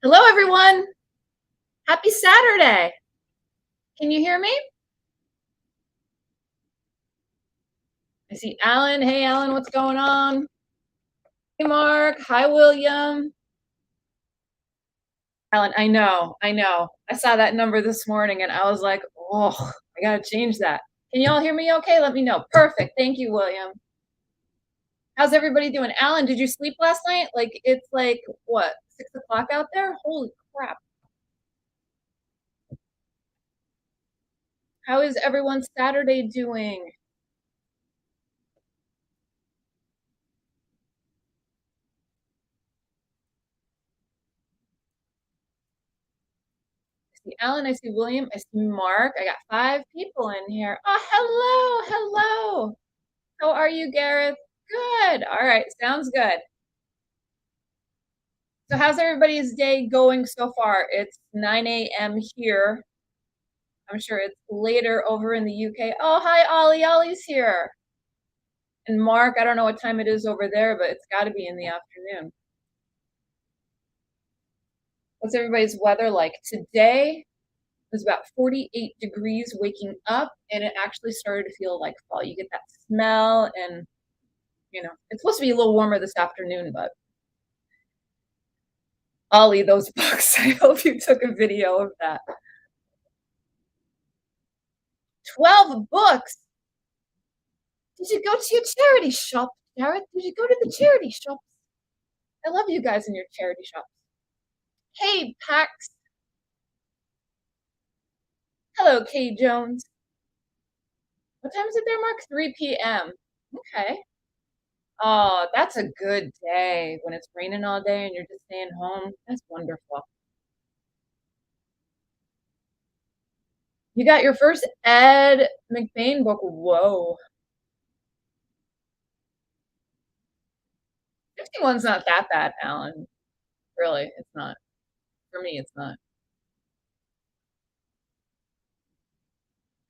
Hello, everyone. Happy Saturday. Can you hear me? I see Alan. Hey, Alan, what's going on? Hey, Mark. Hi, William. Alan, I know. I saw that number this morning and I was like, oh, I got to change that. Can you all hear me okay? Let me know. Perfect. Thank you, William. How's everybody doing? Alan, did you sleep last night? It's what, 6 o'clock out there? Holy crap. How is everyone's Saturday doing? I see Alan, I see William, I see Mark. I got 5 people in here. Oh, hello. How are you, Gareth? Good. All right, sounds good. So how's everybody's day going so far? It's 9 a.m. here. I'm sure it's later over in the UK. Oh, hi, Ollie. Ollie's here. And Mark, I don't know what time it is over there, but it's got to be in the afternoon. What's everybody's weather like? Today was about 48 degrees waking up, and it actually started to feel like fall. You get that smell, and it's supposed to be a little warmer this afternoon, but Ollie, those books. I hope you took a video of that. 12 books. Did you go to your charity shop, Gareth? Did you go to the charity shops? I love you guys in your charity shops. Hey, Pax. Hello, Kay Jones. What time is it there, Mark? 3 p.m. Okay. Oh, that's a good day when it's raining all day and you're just staying home. That's wonderful. You got your first Ed McBain book. Whoa. 51's not that bad, Alan. Really, it's not. For me, it's not.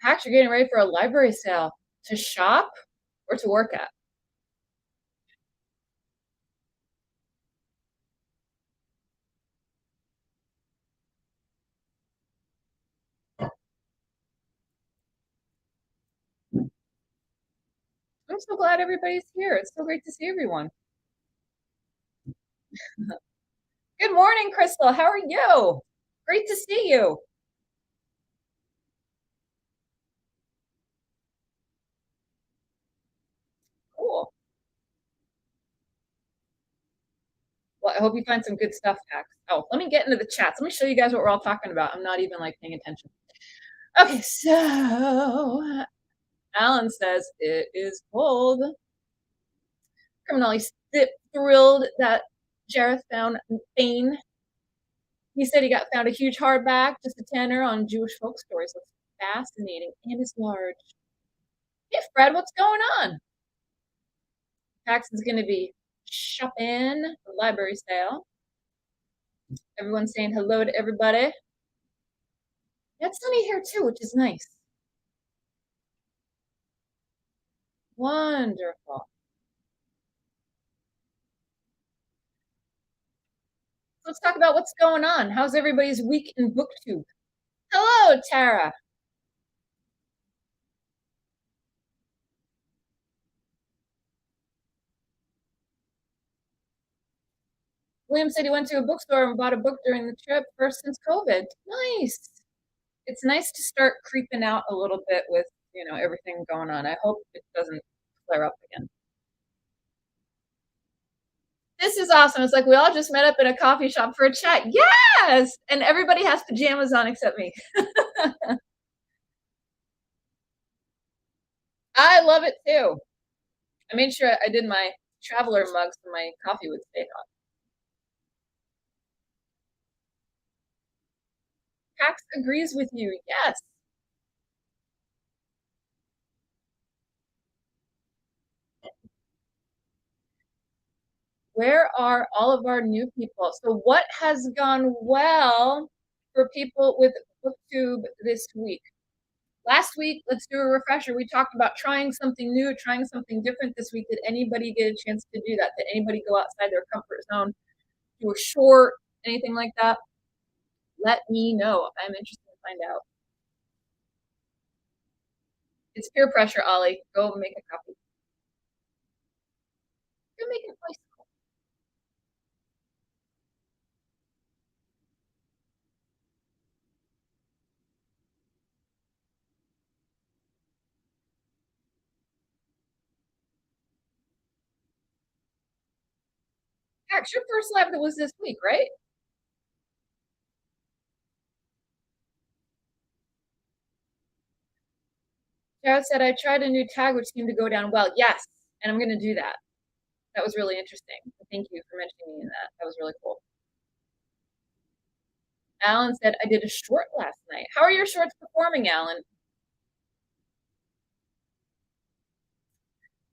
Pax, you're getting ready for a library sale. To shop or to work at? I'm so glad everybody's here. It's so great to see everyone. Good morning, Crystal. How are you? Great to see you. Cool. Well, I hope you find some good stuff, Pax. Oh, let me get into the chats. Let me show you guys what we're all talking about. I'm not even paying attention. Okay, so Alan says it is cold. Criminally thrilled that Jareth found Bane. He said he found a huge hardback, just a tenner on Jewish folk stories. Looks fascinating and is large. Hey, Fred, what's going on? Pax is going to be shopping the library sale. Everyone's saying hello to everybody. Yeah, it's sunny here too, which is nice. Wonderful. Let's talk about what's going on. How's everybody's week in BookTube? Hello, Tara. William said he went to a bookstore and bought a book during the trip, first since COVID. Nice. It's nice to start creeping out a little bit with, everything going on. I hope it doesn't flare up again. This is awesome. It's like we all just met up in a coffee shop for a chat. Yes! And everybody has pajamas on except me. I love it too. I made sure I did my traveler mugs so my coffee would stay hot. Pax agrees with you. Yes. Where are all of our new people? So what has gone well for people with BookTube this week? Last week, let's do a refresher. We talked about trying something new, trying something different this week. Did anybody get a chance to do that? Did anybody go outside their comfort zone, do a short, anything like that, let me know. I'm interested to find out. It's peer pressure, Ollie. Go make a copy. Go make an icicle. Heck, your first live that was this week, right? Jared said, I tried a new tag which seemed to go down well. Yes, and I'm going to do that. That was really interesting. Thank you for mentioning me in that. That was really cool. Alan said, I did a short last night. How are your shorts performing, Alan?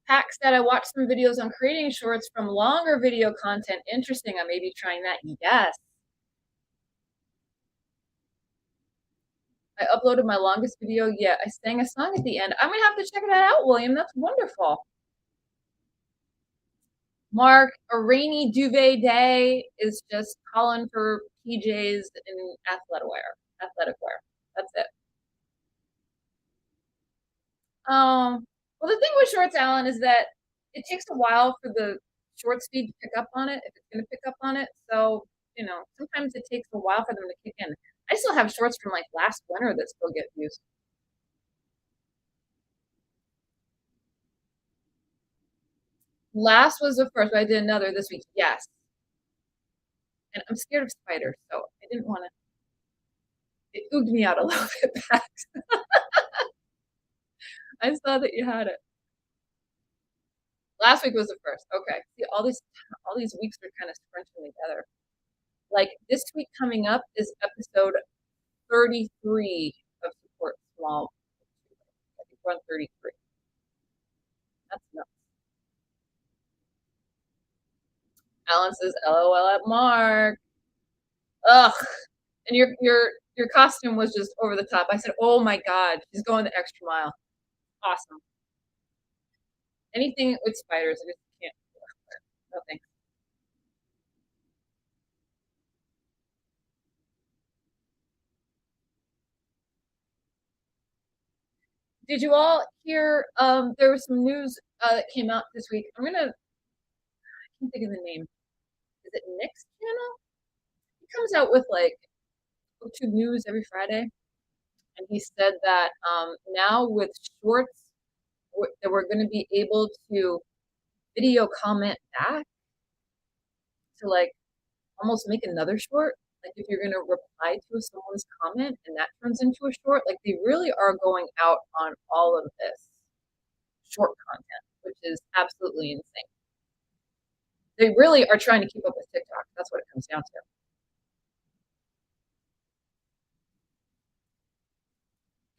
Pack said, I watched some videos on creating shorts from longer video content. Interesting. I may be trying that. Yes. I uploaded my longest video yet. I sang a song at the end. I'm going to have to check that out, William. That's wonderful. Mark, a rainy duvet day is just calling for PJs and athletic wear. That's it. Well, the thing with shorts, Alan, is that it takes a while for the short speed to pick up on it, if it's going to pick up on it. So, sometimes it takes a while for them to kick in. I still have shorts from like last winter that still get views. Last was the first, but I did another this week. Yes. And I'm scared of spiders, so I didn't want to. It oogged me out a little bit back. I saw that you had it. Last week was the first. Okay. See, all these weeks are kind of scrunching together. Like this week coming up is episode 33 of Support Small. I think we're on 33. That's nuts. Alan says, LOL at Mark. Ugh. And your costume was just over the top. I said, oh my God, she's going the extra mile. Awesome. Anything with spiders, I just can't. No thanks. Did you all hear? There was some news that came out this week. I can't think of the name. Is it Nick's channel? He comes out with like BookTube news every Friday, and he said that now with shorts, that we're going to be able to video comment back to like almost make another short. Like if you're going to reply to someone's comment and that turns into a short, like they really are going out on all of this short content, which is absolutely insane. They really are trying to keep up with TikTok. That's what it comes down to.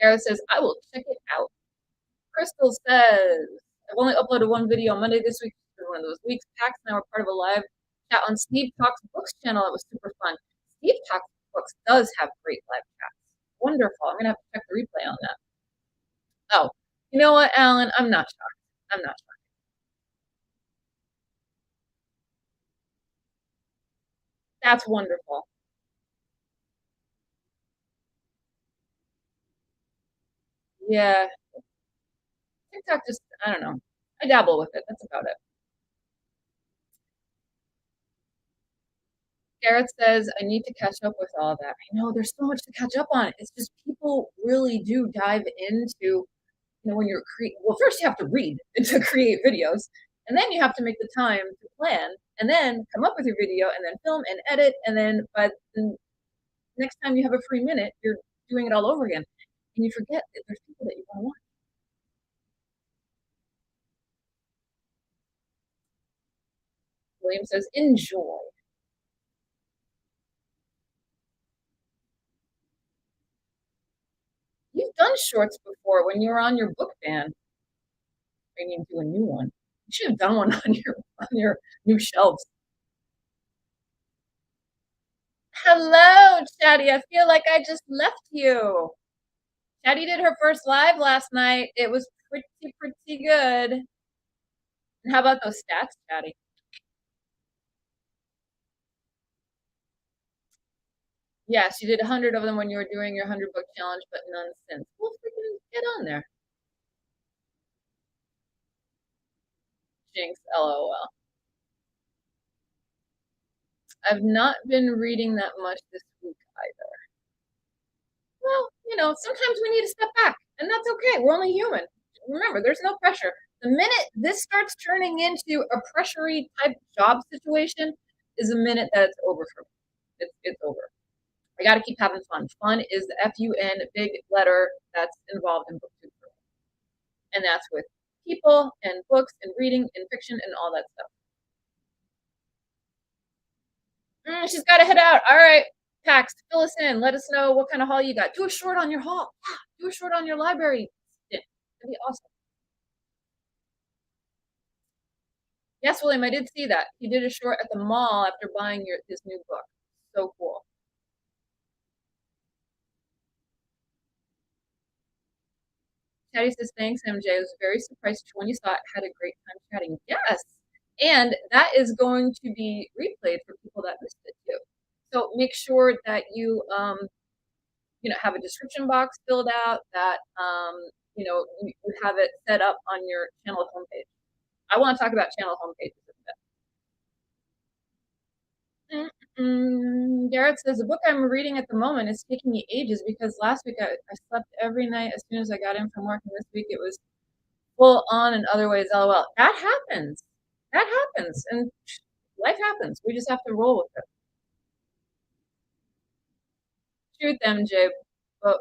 Gareth says, I will check it out. Crystal says, I've only uploaded one video on Monday this week. It's been one of those weeks. Pax and I were part of a live chat on Steve Talks Books channel. It was super fun. Steve Talks Books does have great live chats. Wonderful. I'm going to have to check the replay on that. Oh, you know what, Alan? I'm not shocked. I'm not shocked. That's wonderful. Yeah. TikTok just, I don't know. I dabble with it. That's about it. Garrett says, I need to catch up with all that. I know there's so much to catch up on. It's just people really do dive into, when you're well, first you have to read to create videos, and then you have to make the time to plan, and then come up with your video, and then film and edit, and then by the next time you have a free minute, you're doing it all over again. And you forget that there's people that you want to watch. William says, enjoy. You've done shorts before when you were on your book ban. I need to do a new one. You should have done one on your new shelves. Hello, Chatty. I feel like I just left you. Chatty did her first live last night. It was pretty good. And how about those stats, Chatty? Yes, you did 100 of them when you were doing your 100-book challenge, but none since. Well, freaking get on there. Jinx, LOL. I've not been reading that much this week either. Well, sometimes we need to step back, and that's okay. We're only human. Remember, there's no pressure. The minute this starts turning into a pressury type job situation is the minute that it's over for me. It's over. I got to keep having fun. Fun is the FUN big letter that's involved in BookTube for me. And that's with people and books and reading and fiction and all that stuff. She's got to head out. All right, Pax, fill us in. Let us know what kind of haul you got. Do a short on your haul. Yeah, do a short on your library stint. That'd be awesome. Yes, William, I did see that. He did a short at the mall after buying his new book. So cool. Chatty says, thanks, MJ. I was very surprised when you saw it. Had a great time chatting. Yes. And that is going to be replayed for people that missed it too. So make sure that you have a description box filled out, that you have it set up on your channel homepage. I want to talk about channel homepages a bit. Garrett says, the book I'm reading at the moment is taking me ages because last week I slept every night as soon as I got in from work, and this week it was full on in other ways. LOL. That happens. That happens. And life happens. We just have to roll with it. Truth, MJ, but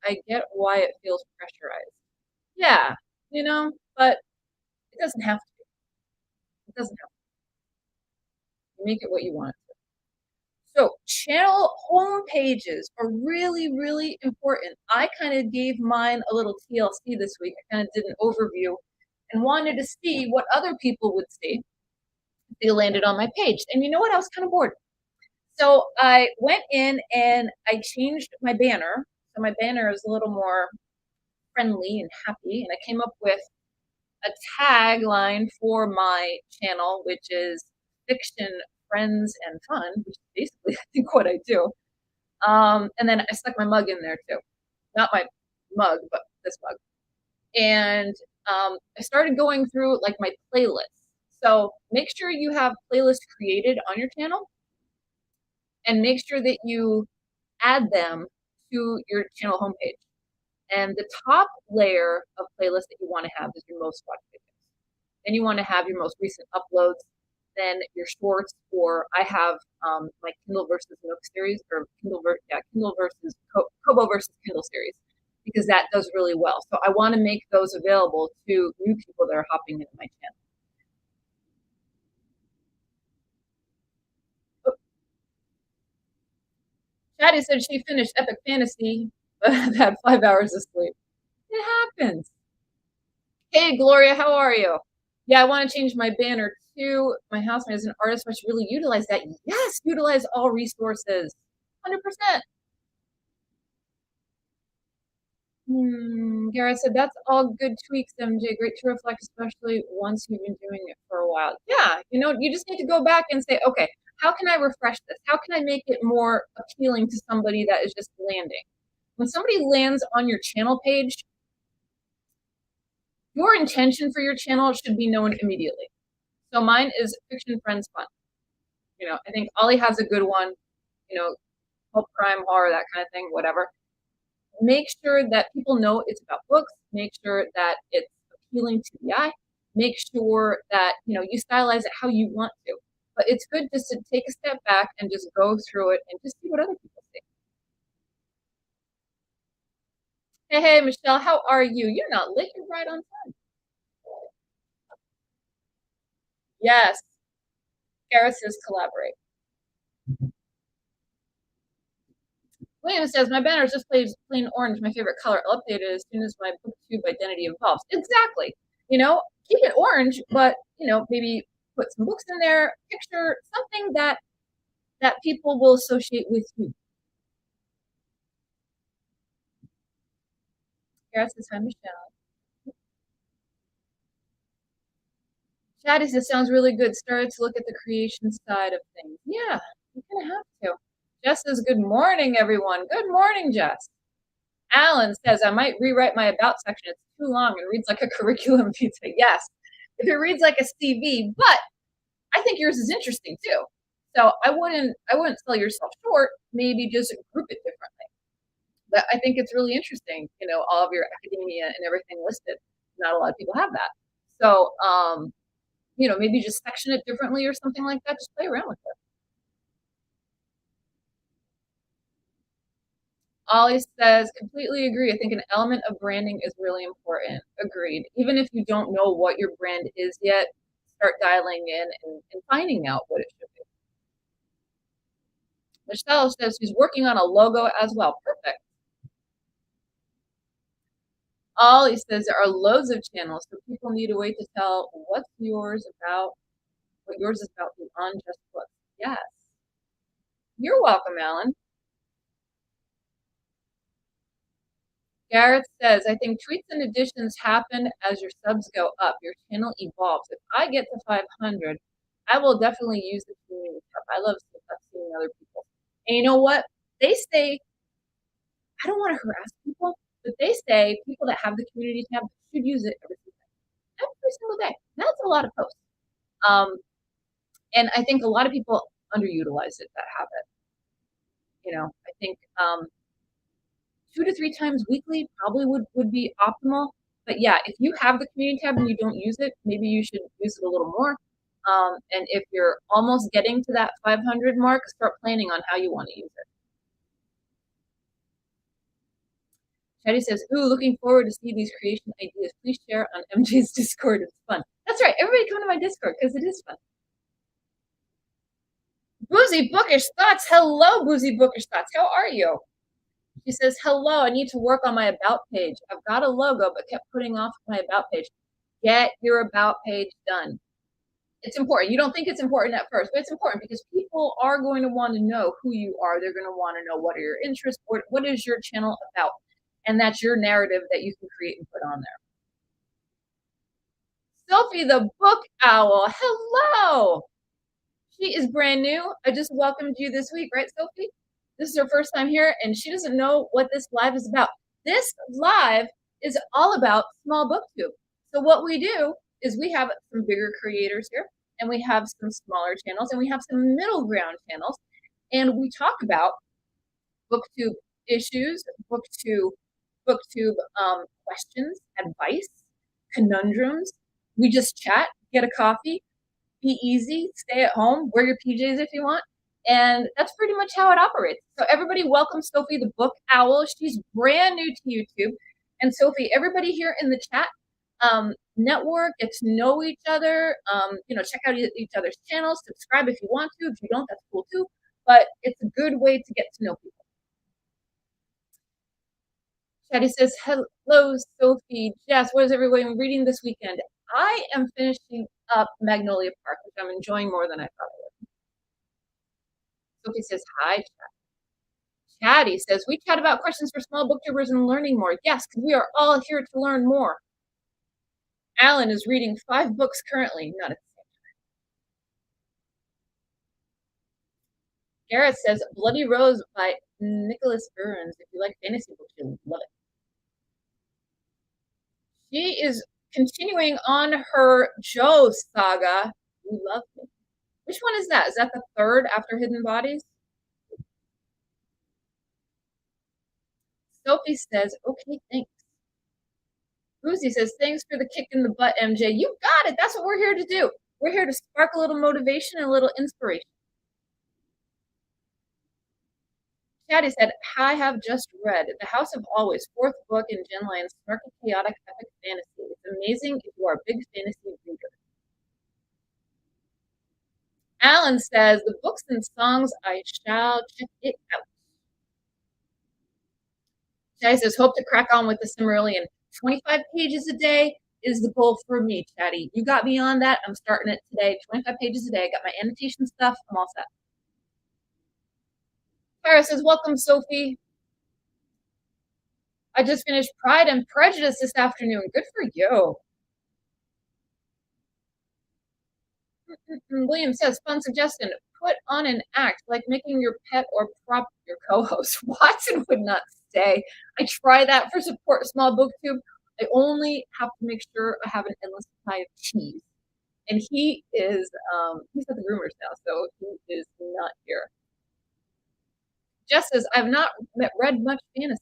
I get why it feels pressurized. Yeah, but it doesn't have to be. It doesn't have to. You make it what you want it to. So channel home pages are really, really important. I kind of gave mine a little TLC this week. I kind of did an overview and wanted to see what other people would see if they landed on my page. And you know what? I was kind of bored. So I went in and I changed my banner. So my banner is a little more friendly and happy. And I came up with a tagline for my channel, which is fiction, friends, and fun, which is basically, I think, what I do. And then I stuck my mug in there too. Not my mug, but this mug. And I started going through like my playlists. So make sure you have playlists created on your channel and make sure that you add them to your channel homepage. And the top layer of playlist that you want to have is your most watched videos. Then you want to have your most recent uploads, then your shorts, or I have my Kindle versus Nook series, or Kindle versus Kobo versus Kindle series, because that does really well. So I want to make those available to new people that are hopping into my channel. Chatty said she finished Epic Fantasy, but had 5 hours of sleep. It happens. Hey, Gloria, how are you? Yeah, I want to change my banner to my housemate as an artist, so I should really utilize that. Yes, utilize all resources. 100%. Garrett said, that's all good tweaks, MJ. Great to reflect, especially once you've been doing it for a while. Yeah, you just need to go back and say, okay, how can I refresh this? How can I make it more appealing to somebody that is just landing? When somebody lands on your channel page, your intention for your channel should be known immediately. So mine is fiction, friends, fun. I think Ollie has a good one, pulp crime, horror, that kind of thing, whatever. Make sure that people know it's about books. Make sure that it's appealing to the eye. Make sure that, you stylize it how you want to. But it's good just to take a step back and just go through it and just see what other people see. Hey, Michelle, how are you? You're not late. You're right on time. Yes. Gareth says collaborate. William says, my banner is just plain orange, my favorite color. I'll update it as soon as my BookTube identity evolves. Exactly. Keep it orange, but, maybe put some books in there, picture, something that people will associate with you. Gareth says, hi, Michelle. Chatty says, sounds really good. Started to look at the creation side of things. Yeah, you kind of have to. Jess says, good morning, everyone. Good morning, Jess. Alan says, I might rewrite my about section. It's too long and reads like a curriculum vitae. Yes, if it reads like a CV, but I think yours is interesting too. So I wouldn't sell yourself short. Maybe just group it differently. But I think it's really interesting, all of your academia and everything listed. Not a lot of people have that. So, maybe just section it differently or something like that. Just play around with it. Ollie says, completely agree. I think an element of branding is really important. Agreed. Even if you don't know what your brand is yet, start dialing in and finding out what it should be. Michelle says she's working on a logo as well. Perfect. Ollie says there are loads of channels, so people need a way to tell what yours is about beyond just books. Yes. You're welcome, Alan. Garrett says, I think tweets and additions happen as your subs go up. Your channel evolves. If I get to 500, I will definitely use the community tab. I love seeing other people. And you know what? They say, I don't want to harass people, but they say people that have the community tab should use it every single day. That's a lot of posts. And I think a lot of people underutilize it that have it. I think 2 to 3 times weekly probably would be optimal. But yeah, if you have the community tab and you don't use it, maybe you should use it a little more. And if you're almost getting to that 500 mark, start planning on how you want to use it. Chatty says, ooh, looking forward to see these creation ideas. Please share on MJ's Discord. It's fun. That's right. Everybody come to my Discord because it is fun. Boozy Bookish Thoughts. Hello, Boozy Bookish Thoughts. How are you? She says, hello, I need to work on my about page. I've got a logo, but kept putting off my about page. Get your about page done. It's important. You don't think it's important at first, but it's important because people are going to want to know who you are. They're going to want to know what are your interests, what is your channel about. And that's your narrative that you can create and put on there. Sophie the Book Owl. Hello. She is brand new. I just welcomed you this week, right, Sophie? This is her first time here, and she doesn't know what this live is about. This live is all about Small BookTube. So what we do is we have some bigger creators here, and we have some smaller channels, and we have some middle ground channels, and we talk about BookTube issues, BookTube questions, advice, conundrums. We just chat, get a coffee, be easy, stay at home, wear your PJs if you want. And that's pretty much how it operates. So everybody welcome Sophie the Book Owl. She's brand new to YouTube. And Sophie, everybody here in the chat, network, get to know each other, check out each other's channels, subscribe if you want to. If you don't, that's cool too. But it's a good way to get to know people. Chatty says, hello, Sophie. Jess, what is everyone reading this weekend? I am finishing up Magnolia Park, which I'm enjoying more than I thought I would. Sophie says, hi, Chat. Chatty says, we chat about questions for small booktubers and learning more. Yes, because we are all here to learn more. Alan is reading 5 books currently, not at the same time. Garrett says, Bloody Rose by Nicholas Burns. If you like fantasy books, you'll love it. She is continuing on her Joe saga. We love it. Which one is that? Is that the 3rd after Hidden Bodies? Sophie says, okay, thanks. Boozy says, thanks for the kick in the butt, MJ. You got it. That's what we're here to do. We're here to spark a little motivation and a little inspiration. Chatty said, I have just read The House of Always, 4th book in Jen Lyon's snarky, chaotic, epic fantasy. It's amazing if you are a big fantasy reader. Alan says, the books and songs, I shall check it out. Chatty says, hope to crack on with the Silmarillion. 25 pages a day is the goal for me, Chatty. You got me on that. I'm starting it today. 25 pages a day. I got my annotation stuff. I'm all set. Tara says, welcome, Sophie. I just finished Pride and Prejudice this afternoon. Good for you. William says, fun suggestion. put on an act, like making your pet or prop your co-host. Watson would not stay. I try that for support small booktube. I only have to make sure I have an endless supply of cheese. And he is, he's at the Rumors now, so he is not here. Jess says, I've not read much fantasy.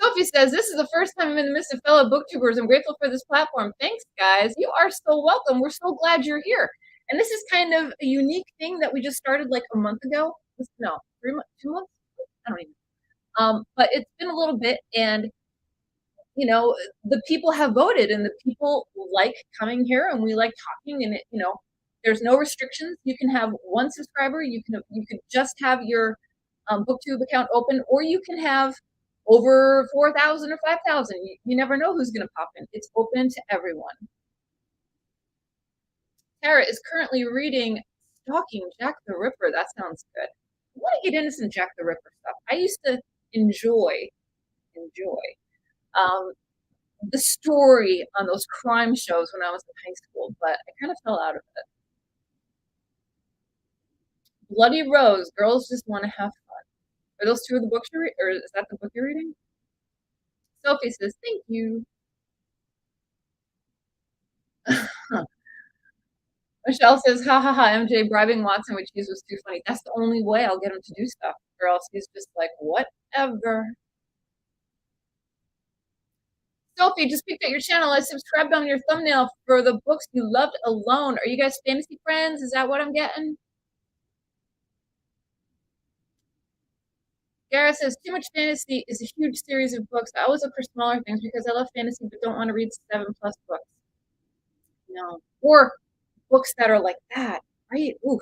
Sophie says, this is the first time I'm in the midst of fellow booktubers. I'm grateful for this platform. Thanks, guys. You are so welcome. We're so glad you're here. And this is kind of a unique thing that we just started like a month ago. No, 3 months, 2 months? I don't even. But it's been a little bit, and you know, the people have voted, and the people like coming here, and we like talking, and it, you know, there's no restrictions. You can have one subscriber. You could just have your BookTube account open, or you can have over 4,000 or 5,000. You never know who's going to pop in. It's open to everyone. Tara is currently reading Stalking Jack the Ripper. That sounds good. I want to get into some Jack the Ripper stuff. I used to enjoy the story on those crime shows when I was in high school, but I kind of fell out of it. Bloody Rose, Girls Just Want to Have Fun. Are those two of the books you're reading, or is that the book you're reading? Sophie says, thank you. Michelle says, ha ha ha, MJ bribing Watson with cheese was too funny. That's the only way I'll get him to do stuff, or else he's just like, whatever. Sophie, just peeked at your channel. I subscribed on your thumbnail for the books you loved alone. Are you guys fantasy friends? Is that what I'm getting? Gareth says, too much fantasy is a huge series of books. I always look for smaller things because I love fantasy but don't want to read 7+ books. No. Or books that are like that, right? Oof.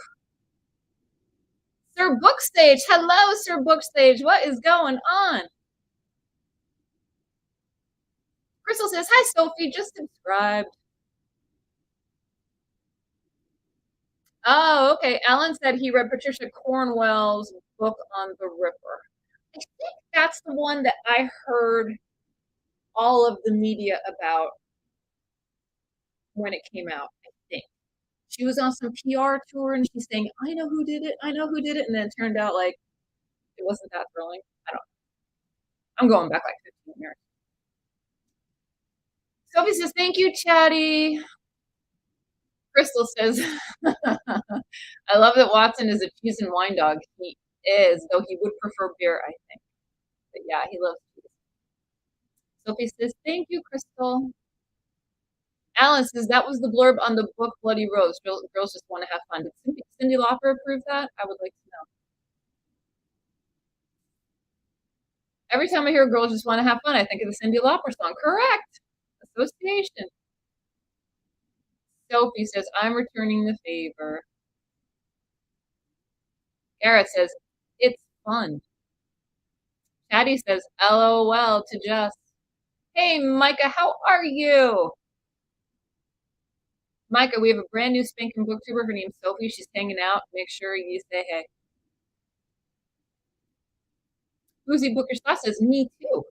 Sir Bookstage. Hello, Sir Bookstage. What is going on? Crystal says, hi, Sophie. Just subscribed. Oh, okay. Alan said he read Patricia Cornwell's book on the Ripper. I think that's the one that I heard all of the media about when it came out, I think. She was on some PR tour and she's saying, I know who did it, I know who did it. And then it turned out like it wasn't that thrilling. I don't know. I'm going back like 15 years. Sophie says, thank you, Chatty. Crystal says, I love that Watson is a cheese and wine dog. He is, though he would prefer beer, I think. But yeah, he loves cheese. Sophie says, thank you, Crystal. Alan says, that was the blurb on the book Bloody Rose. Girls Just Want to Have Fun. Did Cyndi Lauper approve that? I would like to know. Every time I hear Girls Just Want to Have Fun, I think of the Cyndi Lauper song. Correct. Association. Sophie says, I'm returning the favor. Garrett says, it's fun. Chatty says, LOL to Jess. Hey, Micah, how are you? Micah, we have a brand new spanking booktuber. Her name's Sophie. She's hanging out. Make sure you say hey. Boozy Booker Slash says, me too.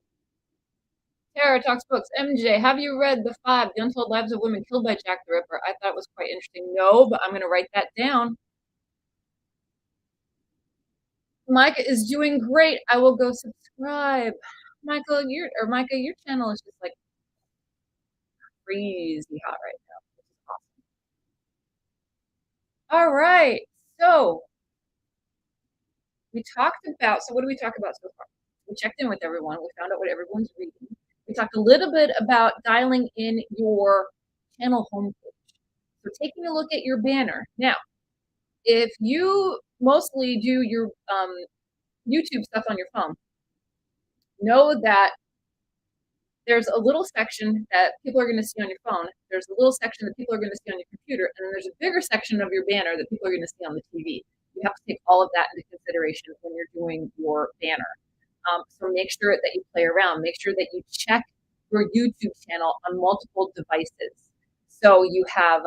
Tara Talks Books. MJ, have you read The Five, The Untold Lives of Women Killed by Jack the Ripper? I thought it was quite interesting. No, but I'm going to write that down. Micah is doing great. I will go subscribe. Micah, your channel is just like crazy hot right now. This is awesome. All right. So we talked about, so what did we talk about so far? We checked in with everyone. We found out what everyone's reading. We talked a little bit about dialing in your channel homepage. So taking a look at your banner. Now, if you mostly do your YouTube stuff on your phone, know that there's a little section that people are going to see on your phone. There's a little section that people are going to see on your computer. And then there's a bigger section of your banner that people are going to see on the TV. You have to take all of that into consideration when you're doing your banner. So make sure that you play around. Make sure that you check your YouTube channel on multiple devices. So you have,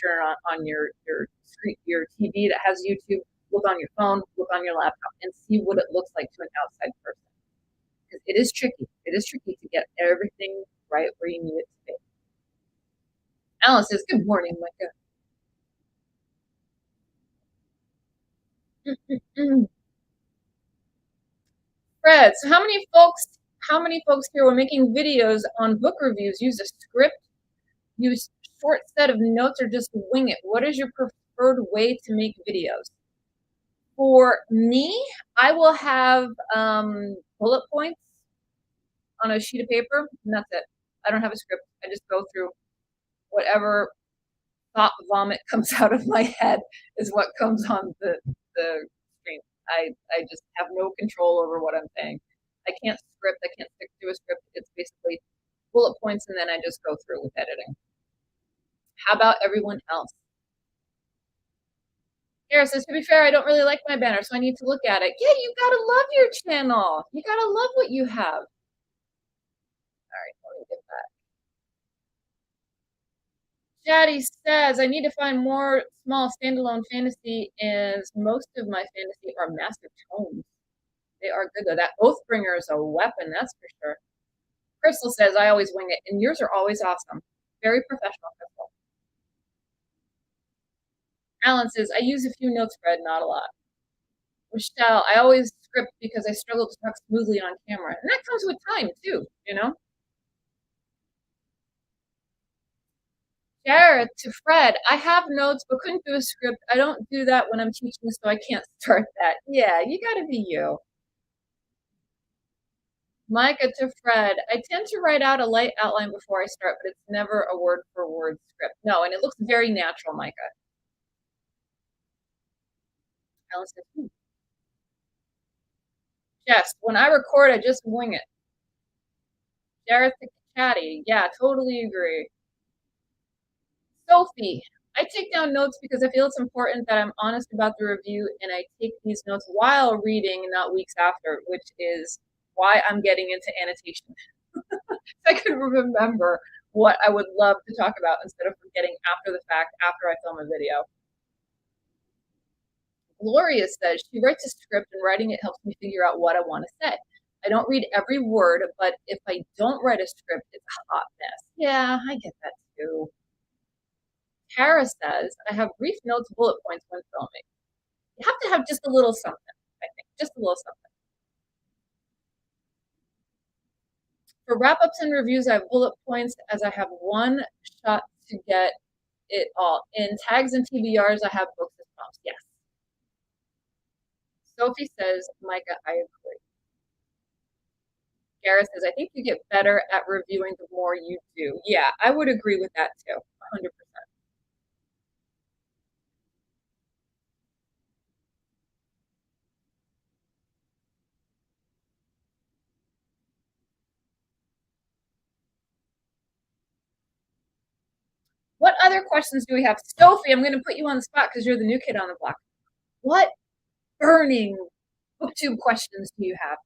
turn on your screen, your TV that has YouTube, look on your phone, look on your laptop, and see what it looks like to an outside person. Because it is tricky. It is tricky to get everything right where you need it to be. Alan says, good morning, Micah. Fred, so how many folks here when making videos on book reviews use a script, use short set of notes, or just wing it? What is your preferred way to make videos? For me, I will have bullet points on a sheet of paper, and that's it. I don't have a script. I just go through whatever thought vomit comes out of my head is what comes on the screen. I just have no control over what I'm saying. I can't script. I can't stick to a script. It's basically bullet points, and then I just go through with editing. How about everyone else? Kara says, to be fair, I don't really like my banner, so I need to look at it. Yeah, you gotta love your channel. You gotta love what you have. All right, let me get back. Jaddy says, I need to find more small standalone fantasy, as most of my fantasy are massive tomes. They are good, though. That Oathbringer is a weapon, that's for sure. Crystal says, I always wing it, and yours are always awesome. Very professional, Crystal. Alan says, I use a few notes, Fred, not a lot. Michelle, I always script because I struggle to talk smoothly on camera. And that comes with time, too, you know? Jared, to Fred, I have notes but couldn't do a script. I don't do that when I'm teaching, so I can't start that. Yeah, you gotta be you. Micah to Fred, I tend to write out a light outline before I start, but it's never a word for word script. No, and it looks very natural, Micah. Alan says, Jess, when I record, I just wing it. Jared to Chatty, yeah, totally agree. Sophie, I take down notes because I feel it's important that I'm honest about the review, and I take these notes while reading, not weeks after, which is why I'm getting into annotation. I can remember what I would love to talk about instead of forgetting after the fact, after I film a video. Gloria says she writes a script, and writing it helps me figure out what I want to say. I don't read every word, but if I don't write a script, it's a hot mess. Yeah, I get that too. Tara says, I have brief notes, bullet points when filming. You have to have just a little something, I think. Just a little something. For wrap-ups and reviews, I have bullet points as I have one shot to get it all. In tags and TBRs, I have books as prompts. Yes. Sophie says, Micah, I agree. Gareth says, I think you get better at reviewing the more you do. Yeah, I would agree with that too, 100%. What other questions do we have? Sophie, I'm going to put you on the spot because you're the new kid on the block. What burning BookTube questions do you have?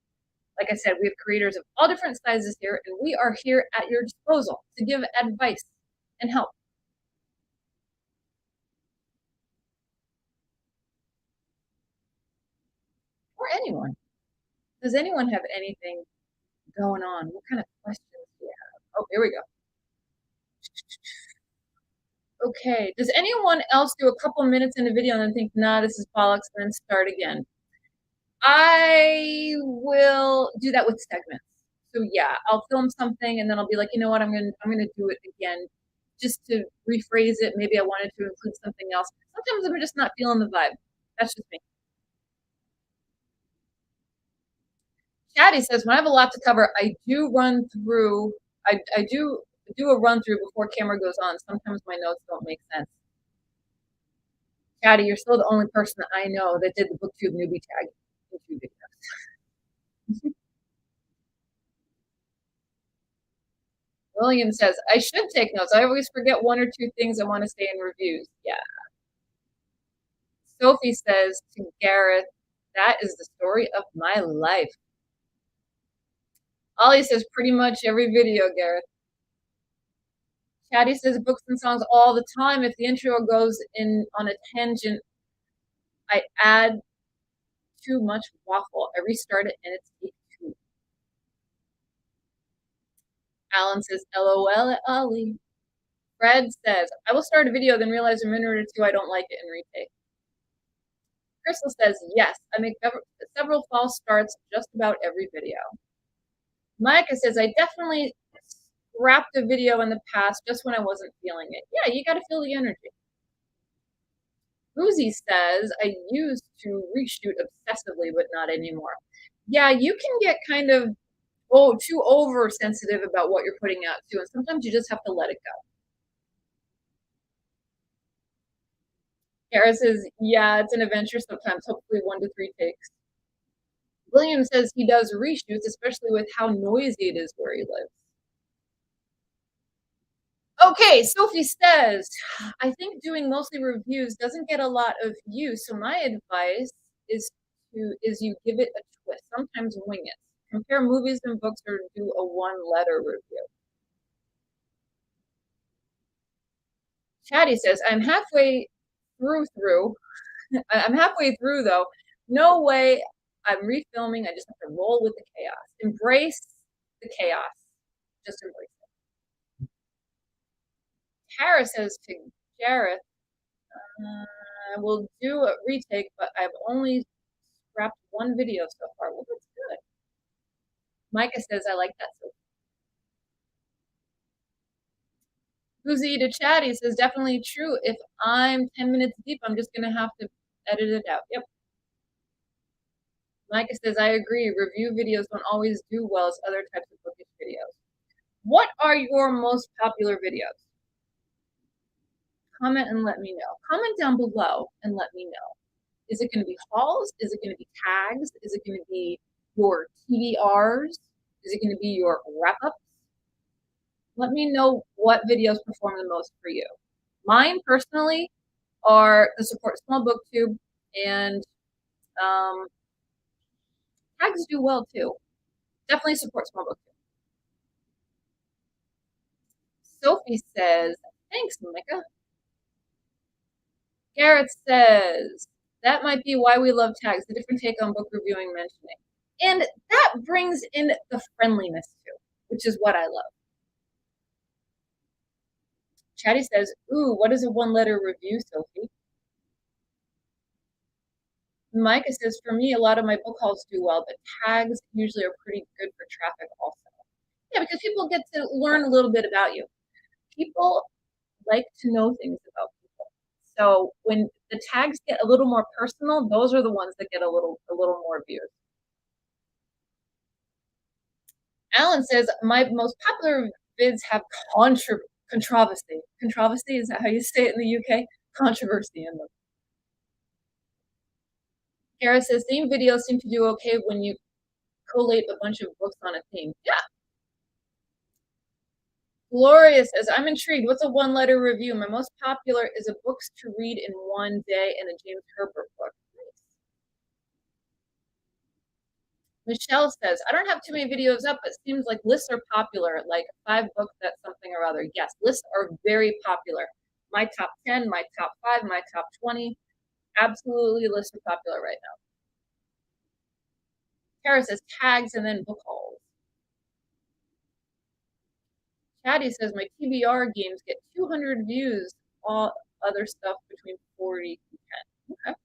Like I said, we have creators of all different sizes here, and we are here at your disposal to give advice and help. Or anyone. Does anyone have anything going on? What kind of questions do you have? Oh, here we go. Okay. Does anyone else do a couple minutes in a video and then think, nah, this is bollocks, and then start again? I will do that with segments. So yeah, I'll film something and then I'll be like, you know what, I'm gonna do it again just to rephrase it. Maybe I wanted to include something else. Sometimes I'm just not feeling the vibe. That's just me. Chatty says, when I have a lot to cover, I do run through, I do a run through before camera goes on. Sometimes my notes don't make sense. Chatty, you're still the only person that I know that did the BookTube newbie tag YouTube videos. William says, I should take notes. I always forget one or two things I want to say in reviews. Yeah. Sophie says to Gareth, that is the story of my life. Ollie says, pretty much every video, Gareth. Chatty says, books and songs all the time. If the intro goes in on a tangent, I add too much waffle. I restart it and it's take two. Alan says, LOL at Ollie. Fred says, I will start a video, then realize a minute or two I don't like it and retake. Crystal says, yes, I make several false starts just about every video. Micah says, I definitely scrapped a video in the past just when I wasn't feeling it. Yeah, you got to feel the energy. Boozy says, I used to reshoot obsessively, but not anymore. Yeah, you can get kind of too oversensitive about what you're putting out too, and sometimes you just have to let it go. Kara says, yeah, it's an adventure sometimes, hopefully 1 to 3 takes. William says he does reshoots, especially with how noisy it is where he lives. Okay, Sophie says, I think doing mostly reviews doesn't get a lot of views, so my advice is you give it a twist. Sometimes wing it. Compare movies and books or do a 1-letter review. Chatty says, I'm halfway through. I'm halfway through though. No way I'm refilming. I just have to roll with the chaos. Embrace the chaos. Just embrace it. Tara says to Jareth, I will do a retake, but I've only scrapped 1 video so far. Well, that's good. Micah says, I like that so. Boozy to Chatty says, definitely true. If I'm 10 minutes deep, I'm just going to have to edit it out. Yep. Micah says, I agree. Review videos don't always do well as other types of bookish videos. What are your most popular videos? Comment and let me know. Comment down below and let me know. Is it going to be hauls? Is it going to be tags? Is it going to be your TBRs? Is it going to be your wrap-ups? Let me know what videos perform the most for you. Mine, personally, are the Support Small BookTube, and tags do well, too. Definitely Support Small BookTube. Sophie says, thanks, Micah. Garrett says, that might be why we love tags, the different take on book reviewing mentioning. And that brings in the friendliness too, which is what I love. Chatty says, ooh, what is a 1-letter review, Sophie? Micah says, for me, a lot of my book hauls do well, but tags usually are pretty good for traffic also. Yeah, because people get to learn a little bit about you. People like to know things about people. So when the tags get a little more personal, those are the ones that get a little more views. Alan says, my most popular vids have controversy. Controversy, is that how you say it in the UK? Controversy in them. Kara says, theme videos seem to do okay when you collate a bunch of books on a theme. Yeah. Gloria says, I'm intrigued. What's a 1-letter review? My most popular is a books to read in one day and a James Herbert book. Nice. Michelle says, I don't have too many videos up, but it seems like lists are popular, like 5 books that something or other. Yes, lists are very popular. My top 10, my top 5, my top 20. Absolutely, lists are popular right now. Tara says tags and then book hauls. Chatty says my TBR games get 200 views, all other stuff between 40 and 10. Okay.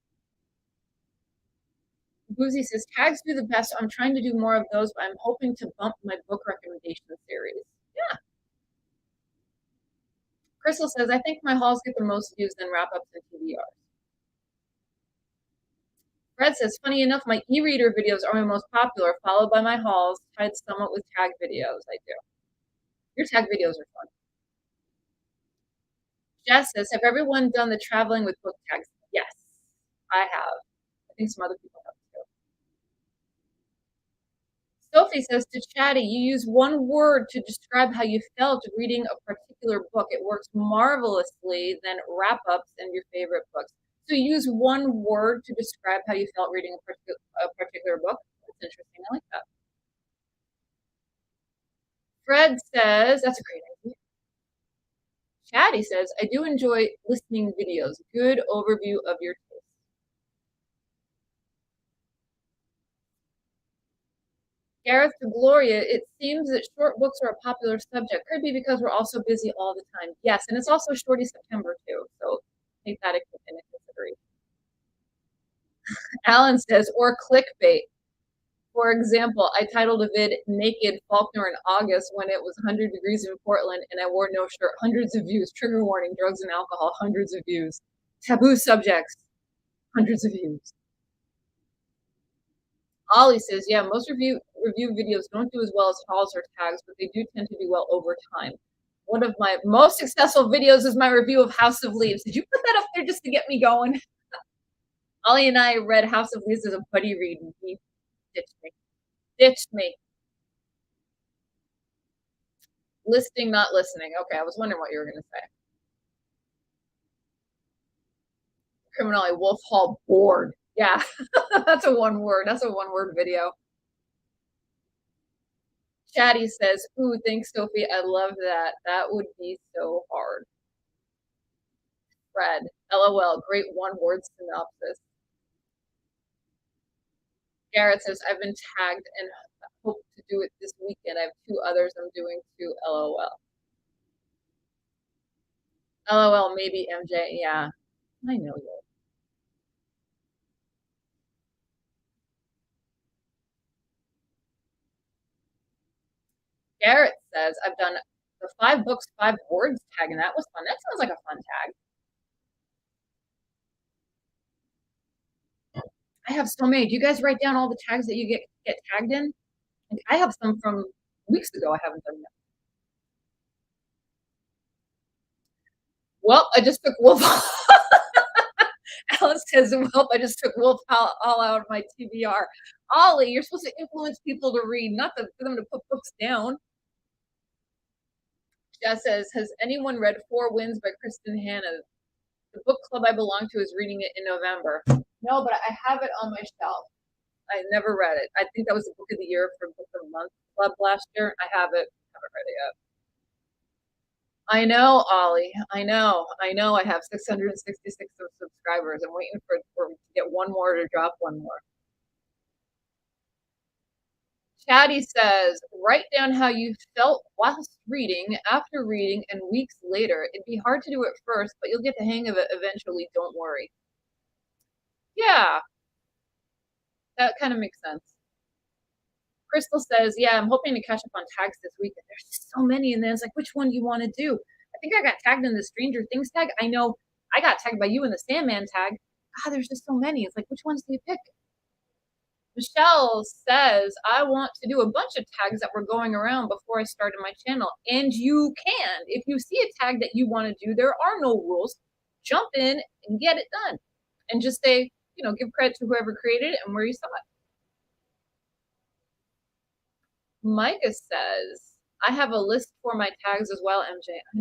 Boozy says tags do the best. I'm trying to do more of those, but I'm hoping to bump my book recommendation series. Yeah. Crystal says, I think my hauls get the most views, then wrap-ups and TBRs. Fred says, funny enough, my e-reader videos are my most popular, followed by my hauls, tied somewhat with tag videos. I do. Your tag videos are fun. Jess says, have everyone done the traveling with book tags? Yes, I have. I think some other people have too. Sophie says to Chatty, you use 1 word to describe how you felt reading a particular book. It works marvelously than wrap-ups and your favorite books. So you use 1 word to describe how you felt reading a particular book. That's interesting. I like that. Fred says, that's a great idea. Chatty says, I do enjoy listening videos. Good overview of your taste. Gareth to Gloria, it seems that short books are a popular subject. Could be because we're also busy all the time. Yes, and it's also Shorty September too, so take that into consideration. Alan says, or clickbait. For example, I titled a vid Naked Faulkner in August when it was 100 degrees in Portland and I wore no shirt. Hundreds of views. Trigger warning, drugs and alcohol. Hundreds of views. Taboo subjects. Hundreds of views. Ollie says, yeah, most review videos don't do as well as hauls or tags, but they do tend to do well over time. One of my most successful videos is my review of House of Leaves. Did you put that up there just to get me going? Ollie and I read House of Leaves as a buddy read, and he ditched me. Ditched me. Listing, not listening. Okay, I was wondering what you were going to say. Criminally, Wolf Hall bored. Yeah, that's a one word. That's a one-word video. Chatty says, ooh, thanks, Sophie. I love that. That would be so hard. Fred, LOL, great one-word synopsis. Garrett says, I've been tagged and hope to do it this weekend. I have 2 others I'm doing too, LOL. LOL, maybe MJ. Yeah, I know you. Garrett says, I've done the 5 books, 5 words tag, and that was fun. That sounds like a fun tag. I have so many. Do you guys write down all the tags that you get tagged in? Like, I have some from weeks ago I haven't done yet. Well, I just took Wolf. Alice says, well, I just took Wolf all out of my TBR. Ollie, you're supposed to influence people to read, not for them to put books down. Jess says, has anyone read Four Winds by Kristen Hanna? The book club I belong to is reading it in November. No, but I have it on my shelf. I never read it. I think that was the book of the year for Book of the Month Club last year. I have it. Haven't read it yet. I know, Ollie. I know. I have 666 subscribers. I'm waiting for to get one more to drop one more. Chatty says, write down how you felt whilst reading, after reading, and weeks later. It'd be hard to do it first, but you'll get the hang of it eventually. Don't worry. Yeah, that kind of makes sense. Crystal says, yeah, I'm hoping to catch up on tags this weekend. There's just so many. And then it's like, which one do you want to do? I think I got tagged in the Stranger Things tag. I know I got tagged by you in the Sandman tag. God, there's just so many. It's like, which ones do you pick? Michelle says, I want to do a bunch of tags that were going around before I started my channel. And you can. If you see a tag that you want to do, there are no rules. Jump in and get it done. And just say, give credit to whoever created it and where you saw it. Micah says, I have a list for my tags as well, MJ. I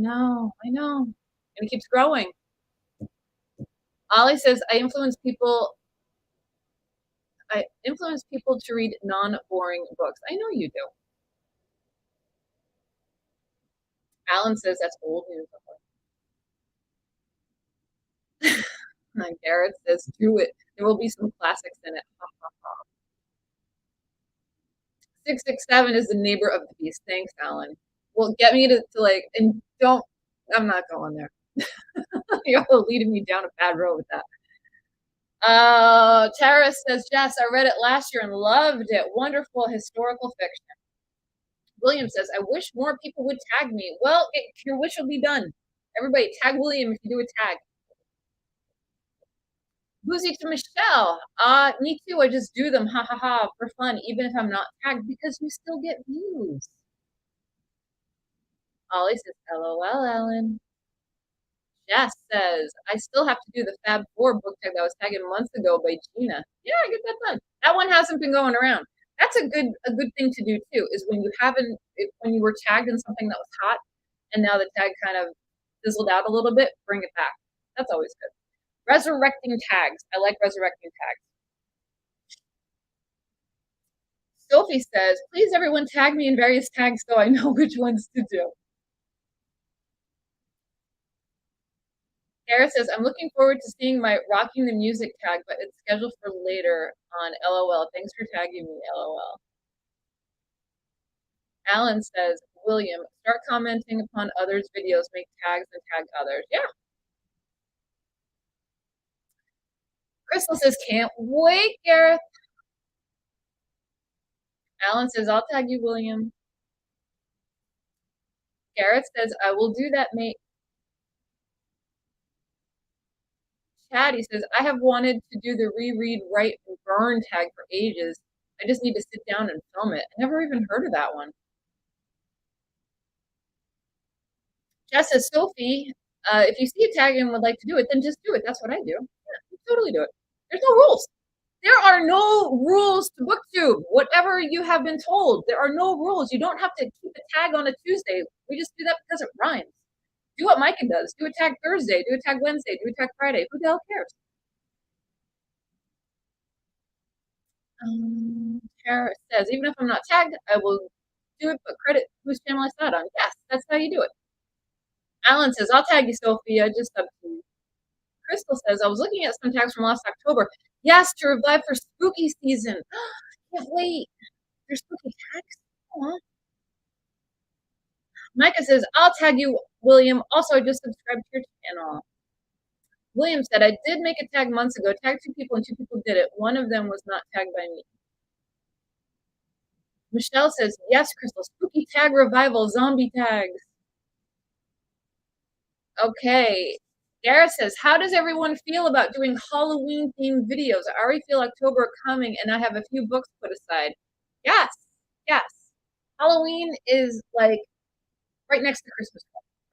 know. And it keeps growing. Ollie says, I influence people to read non-boring books. I know you do. Alan says that's old news. Garrett says, do it. There will be some classics in it. 667 is the neighbor of the beast. Thanks, Alan. Well, get me to and don't, I'm not going there. You're leading me down a bad road with that. Tara says, Jess, I read it last year and loved it. Wonderful historical fiction. William says, I wish more people would tag me. Well, your wish will be done. Everybody, tag William if you do a tag. Boozy to Michelle. Me too. I just do them, ha ha ha, for fun, even if I'm not tagged, because you still get views. Ollie says, LOL, Ellen. Jess says, I still have to do the Fab 4 book tag that was tagged months ago by Gina. Yeah, I get that done. That one hasn't been going around. That's a good thing to do too, is when you were tagged in something that was hot and now the tag kind of fizzled out a little bit, bring it back. That's always good. Resurrecting tags. I like resurrecting tags. Sophie says, please everyone tag me in various tags so I know which ones to do. Sarah says, I'm looking forward to seeing my Rocking the Music tag, but it's scheduled for later on LOL. Thanks for tagging me, LOL. Alan says, William, start commenting upon others' videos, make tags and tag others. Yeah. Crystal says, "Can't wait, Gareth." Alan says, "I'll tag you, William." Gareth says, "I will do that, mate." Chatty says, "I have wanted to do the reread, write, and burn tag for ages. I just need to sit down and film it." I never even heard of that one. Jess says, "Sophie, if you see a tag and would like to do it, then just do it." That's what I do. Yeah, totally do it. There's no rules. There are no rules to BookTube. Whatever you have been told, there are no rules. You don't have to keep a tag on a Tuesday. We just do that because it rhymes. Do what Micah does. Do a tag Thursday. Do a tag Wednesday. Do a tag Friday. Who the hell cares? Tara says, "Even if I'm not tagged, I will do it, but credit whose channel I saw it on." Yes, that's how you do it. Alan says, "I'll tag you, Sophie. I just have to." Crystal says, "I was looking at some tags from last October. Yes, to revive for spooky season." Can't wait. There's spooky tags. Aw. Micah says, "I'll tag you, William. Also, I just subscribed to your channel." William said, "I did make a tag months ago. Tagged 2 people and 2 people did it. One of them was not tagged by me." Michelle says, "Yes, Crystal. Spooky tag revival. Zombie tags." Okay. Gareth says, "How does everyone feel about doing Halloween-themed videos? I already feel October coming, and I have a few books put aside." Yes. Yes. Halloween is, like, right next to Christmas.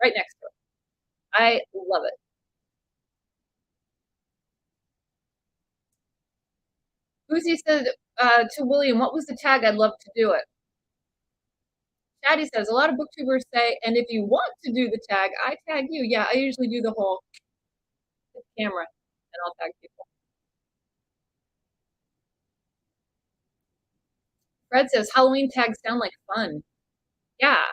Right next to it. I love it. Boozy said to William, "What was the tag? I'd love to do it." Chatty says, "A lot of booktubers say, and if you want to do the tag, I tag you." Yeah, I usually do the whole camera, and I'll tag people. Fred says, "Halloween tags sound like fun." Yeah.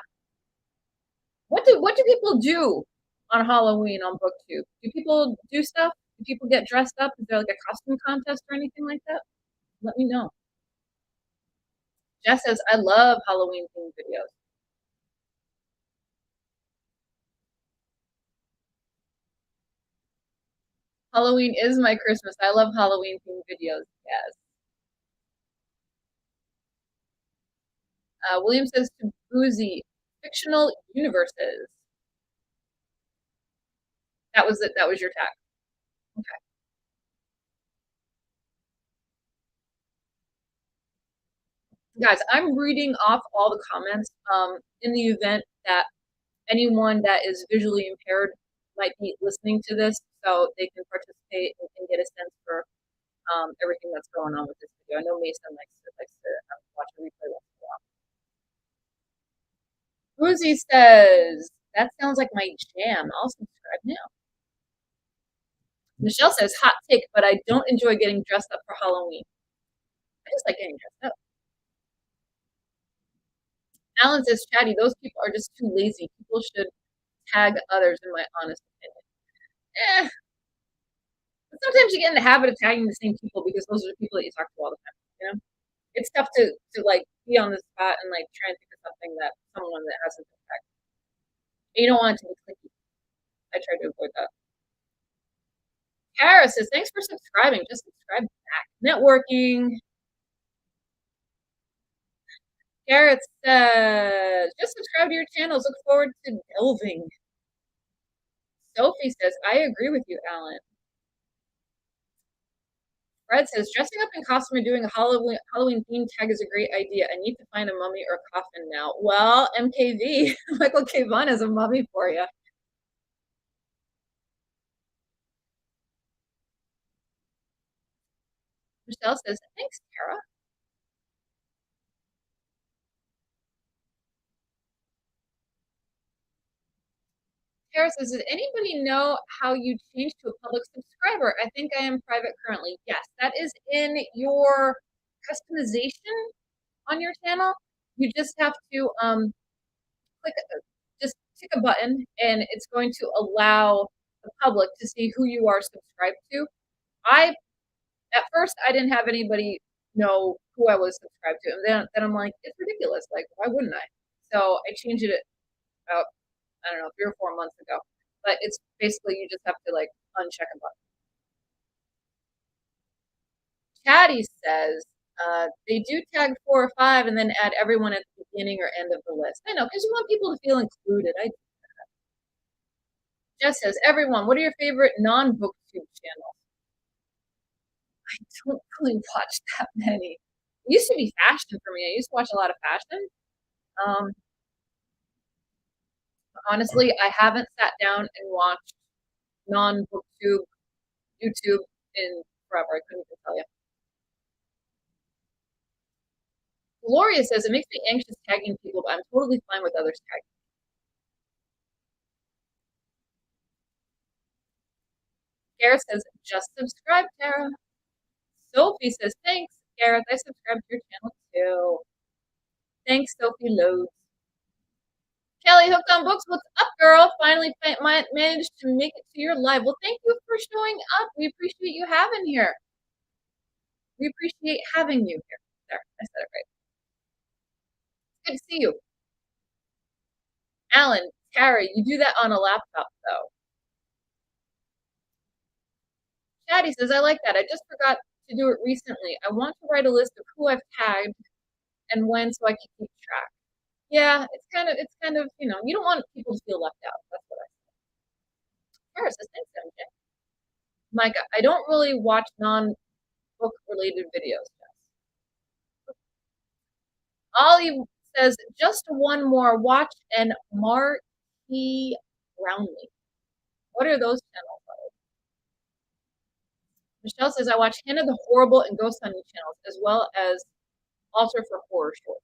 What do people do on Halloween on BookTube? Do people do stuff? Do people get dressed up? Is there like a costume contest or anything like that? Let me know. Jess says, "I love Halloween themed videos." Halloween is my Christmas. I love Halloween themed videos. Yes. William says to Boozy, "Fictional universes." That was it. That was your tag. Okay. Guys, I'm reading off all the comments in the event that anyone that is visually impaired might be listening to this so they can participate and get a sense for everything that's going on with this video. I know Mason likes to watch a replay once in a while. Boozy says, "That sounds like my jam. I'll subscribe now." Michelle says, "Hot take, but I don't enjoy getting dressed up for Halloween." I just like getting dressed up. Alan says, "Chatty, those people are just too lazy. People should tag others, in my honest opinion." Eh, but sometimes you get in the habit of tagging the same people because those are the people that you talk to all the time. You know, it's tough to like be on the spot and like try and think of something that someone that hasn't been tagged. You don't want it to be clicky. I try to avoid that. Kara says, "Thanks for subscribing. Just subscribe back." Networking. Garrett says, "Just subscribe to your channels. Look forward to delving." Sophie says, "I agree with you, Alan." Fred says, "Dressing up in costume and doing a Halloween themed tag is a great idea. I need to find a mummy or coffin now." Well, MKV, Michael K. Vaughn has a mummy for you. Michelle says, "Thanks, Tara." Tara says, "Does anybody know how you change to a public subscriber? I think I am private currently." Yes, that is in your customization on your channel. You just have to click, just tick a button, and it's going to allow the public to see who you are subscribed to. I At first I didn't have anybody know who I was subscribed to, and then I'm like, it's ridiculous. Like, why wouldn't I? So I changed it about, I don't know, 3 or 4 months ago. But it's basically you just have to like uncheck a button. Chatty says, they do tag 4 or 5 and then add everyone at the beginning or end of the list. I know, because you want people to feel included. Jess says, everyone, what are your favorite non-booktube channels? I don't really watch that many. It used to be fashion for me. I used to watch a lot of fashion. Honestly, I haven't sat down and watched non-booktube YouTube in forever. I couldn't even tell you. Gloria says, it makes me anxious tagging people, but I'm totally fine with others tagging. Gareth says, just subscribe, Tara. Sophie says, thanks, Gareth. I subscribed to your channel too. Thanks, Sophie loads. Kelly, Hooked on Books, what's up, girl? Finally managed to make it to your live. Well, thank you for showing up. We appreciate you having here. We appreciate having you here. There, I said it right. Good to see you. Alan, Tara, you do that on a laptop, though. Chatty says, I like that. I just forgot to do it recently. I want to write a list of who I've tagged and when so I can keep track. Yeah, it's kind of, you know, you don't want people to feel left out. That's what I say. Tara says, thanks, MJ. Micah, I don't really watch non-book related videos. Ollie says, just one more, watch and Marquis Brownlee. What are those channels? Michelle says, I watch Hannah the Horrible and Ghost Hunting channels, as well as Alter for Horror Shorts.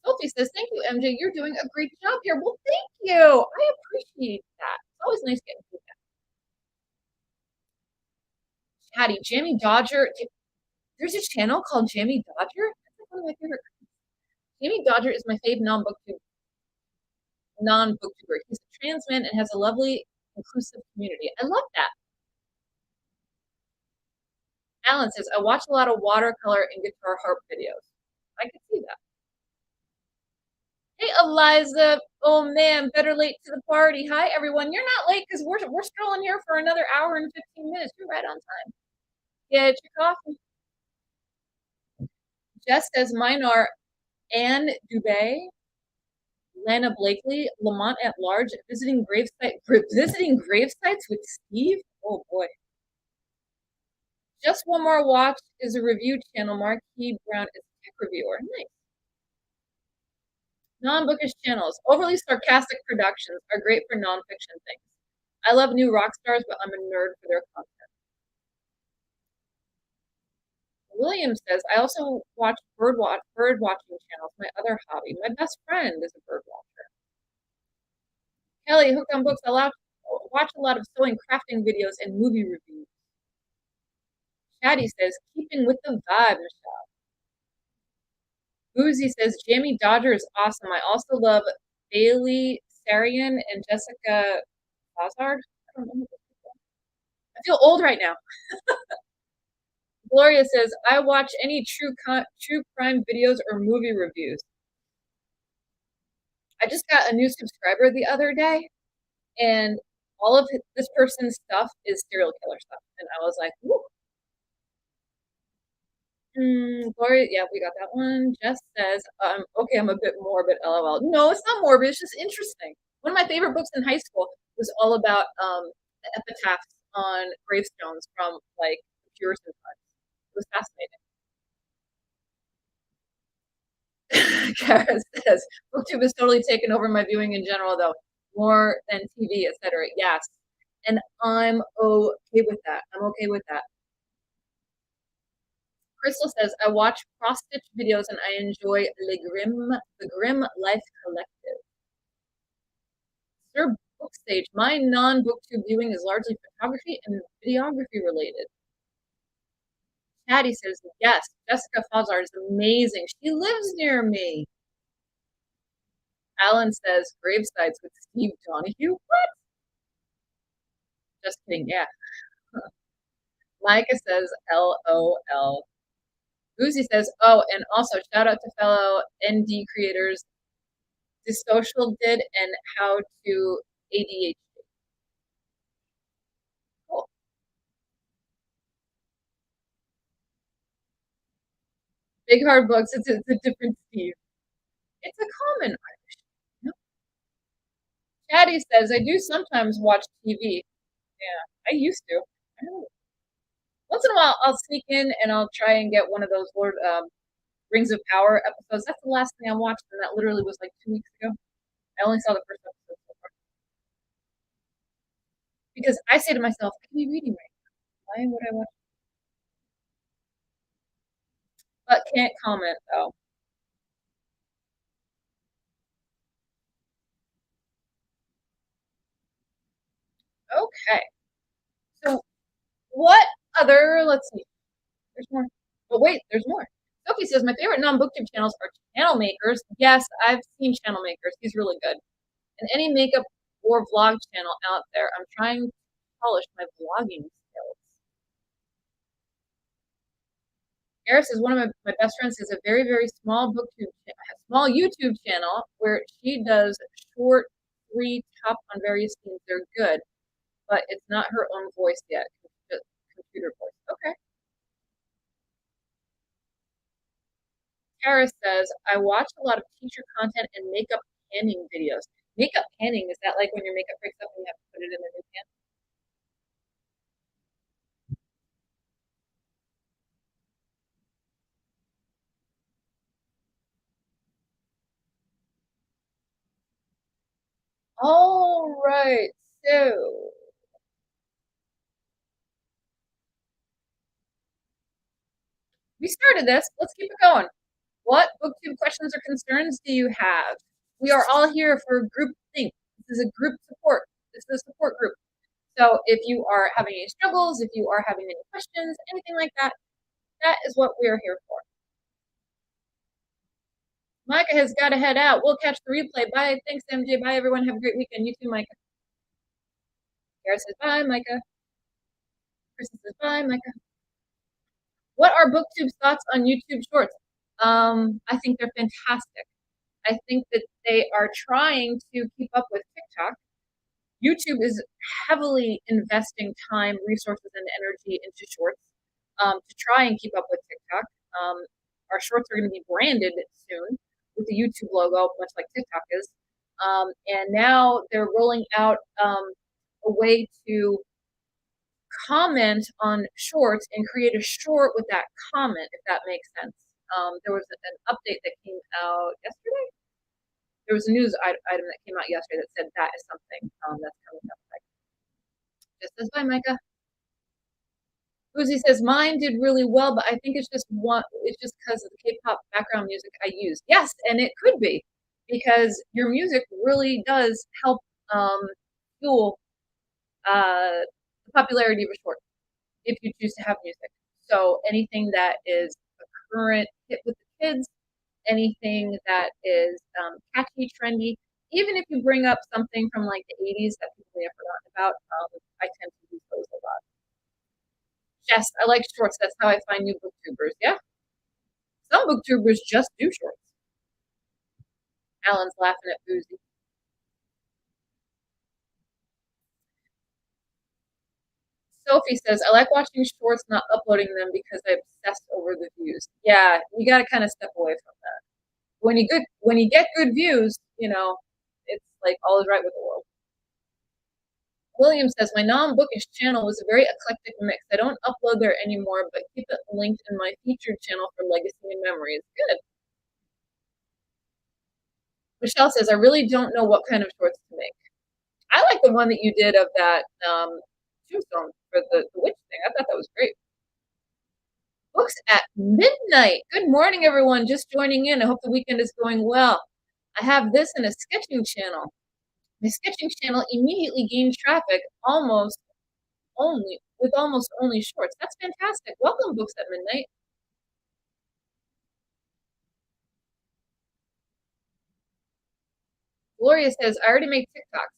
Sophie says, thank you, MJ. You're doing a great job here. Well, thank you. I appreciate that. It's always nice getting feedback. Hattie, Jamie Dodger. There's a channel called Jamie Dodger. That's like one of my favorite. Jamie Dodger is my fave non-booktuber. He's a trans man and has a lovely, inclusive community. I love that. Alan says, I watch a lot of watercolor and guitar harp videos. I can see that. Hey, Eliza. Oh, man, better late to the party. Hi, everyone. You're not late because we're strolling here for another hour and 15 minutes. You're right on time. Get your coffee. Jess says, mine are Anne Dubé, Lana Blakely, Lamont at Large, visiting grave sites with Steve. Oh, boy. Just One More Watch is a review channel. Marquis Brown is a tech reviewer. Nice. Non-bookish channels. Overly sarcastic productions are great for non-fiction things. I love new rock stars, but I'm a nerd for their content. William says, I also watch bird watching channels, my other hobby. My best friend is a bird watcher. Kelly, Hooked on Books, I watch a lot of sewing crafting videos and movie reviews. Chatty says, keeping with the vibe, Michelle. Boozy says, Jamie Dodger is awesome. I also love Bailey Sarian and Jessica Lazard. I don't know. I feel old right now. Gloria says, I watch any true crime videos or movie reviews. I just got a new subscriber the other day, and all of this person's stuff is serial killer stuff. And I was like, whoa. Gloria, yeah, we got that one. Jess says, okay, I'm a bit morbid, LOL. No, it's not morbid, it's just interesting. One of my favorite books in high school was all about the epitaphs on gravestones from, like, the Puritan times. It was fascinating. Kara says, BookTube has totally taken over my viewing in general, though, more than TV, etc. Yes, and I'm okay with that. I'm okay with that. Crystal says, I watch cross-stitch videos and I enjoy the Grim Life Collective. Sir Bookstage, my non-booktube viewing is largely photography and videography related. Patty says, yes, Jessica Fazard is amazing. She lives near me. Alan says, Gravesites with Steve Donahue. What? Just kidding, yeah. Micah says, LOL. Boozy says, oh, and also shout out to fellow ND creators, Social Did and How to ADHD. Cool. Big hard books, it's a different Steve. It's a common Irish. No. Chatty says, I do sometimes watch TV. Yeah, I used to. I don't know. Once in a while, I'll sneak in and I'll try and get one of those Lord Rings of Power episodes. That's the last thing I watched, and that literally was like 2 weeks ago. I only saw the first episode so far. Because I say to myself, I could be reading right now. Why would I watch? But can't comment though. Okay. So what other, let's see. There's more. But wait, there's more. Sophie says, my favorite non-booktube channels are channel makers. Yes, I've seen channel makers. He's really good. And any makeup or vlog channel out there. I'm trying to polish my vlogging skills. Eris is one of my best friends, has a very, very small small YouTube channel where she does short 3 top on various themes. They're good, but it's not her own voice yet. It's just computer voice. Okay. Kara says, I watch a lot of teacher content and makeup panning videos. Makeup panning, is that like when your makeup breaks up and you have to put it in a new pan? All right, so we started this. Let's keep it going. What booktube questions or concerns do you have? We are all here for group think. This is a group support. This is a support group. So if you are having any struggles, if you are having any questions, anything like that, that is what we are here for. Micah has got to head out. We'll catch the replay. Bye. Thanks, MJ. Bye, everyone. Have a great weekend. You too, Micah. Kara says bye, Micah. Kristen says bye, Micah. What are BookTube's thoughts on YouTube Shorts? I think they're fantastic. I think that they are trying to keep up with TikTok. YouTube is heavily investing time, resources, and energy into shorts to try and keep up with TikTok. Our shorts are going to be branded soon with the YouTube logo, much like TikTok is. And now they're rolling out a way to comment on shorts and create a short with that comment, if that makes sense. There was an update that came out yesterday. There was a news item that came out yesterday that said that is something that's coming up. Just says bye, Micah. Uzi says mine did really well, but I think it's just because of the K-pop background music I use. Yes, and it could be because your music really does help fuel the popularity of a short if you choose to have music. So anything that is a current hit with the kids, anything that is catchy, trendy, even if you bring up something from like the 80s that people may have forgotten about, I tend to use those a lot. Yes, I like shorts. That's how I find new booktubers. Yeah. Some booktubers just do shorts. Alan's laughing at Boozy. Sophie says, I like watching shorts, not uploading them because I obsess over the views. Yeah, you got to kind of step away from that. When you get good views, it's like all is right with the world. William says, my non-bookish channel was a very eclectic mix. I don't upload there anymore, but keep it linked in my featured channel for legacy and memories. Good. Michelle says, I really don't know what kind of shorts to make. I like the one that you did of that tombstone for the witch thing. I thought that was great. Books at midnight. Good morning, everyone. Just joining in. I hope the weekend is going well. I have this in a sketching channel. My sketching channel immediately gained traffic almost only shorts. That's fantastic. Welcome, Books at Midnight. Gloria says, I already make TikToks,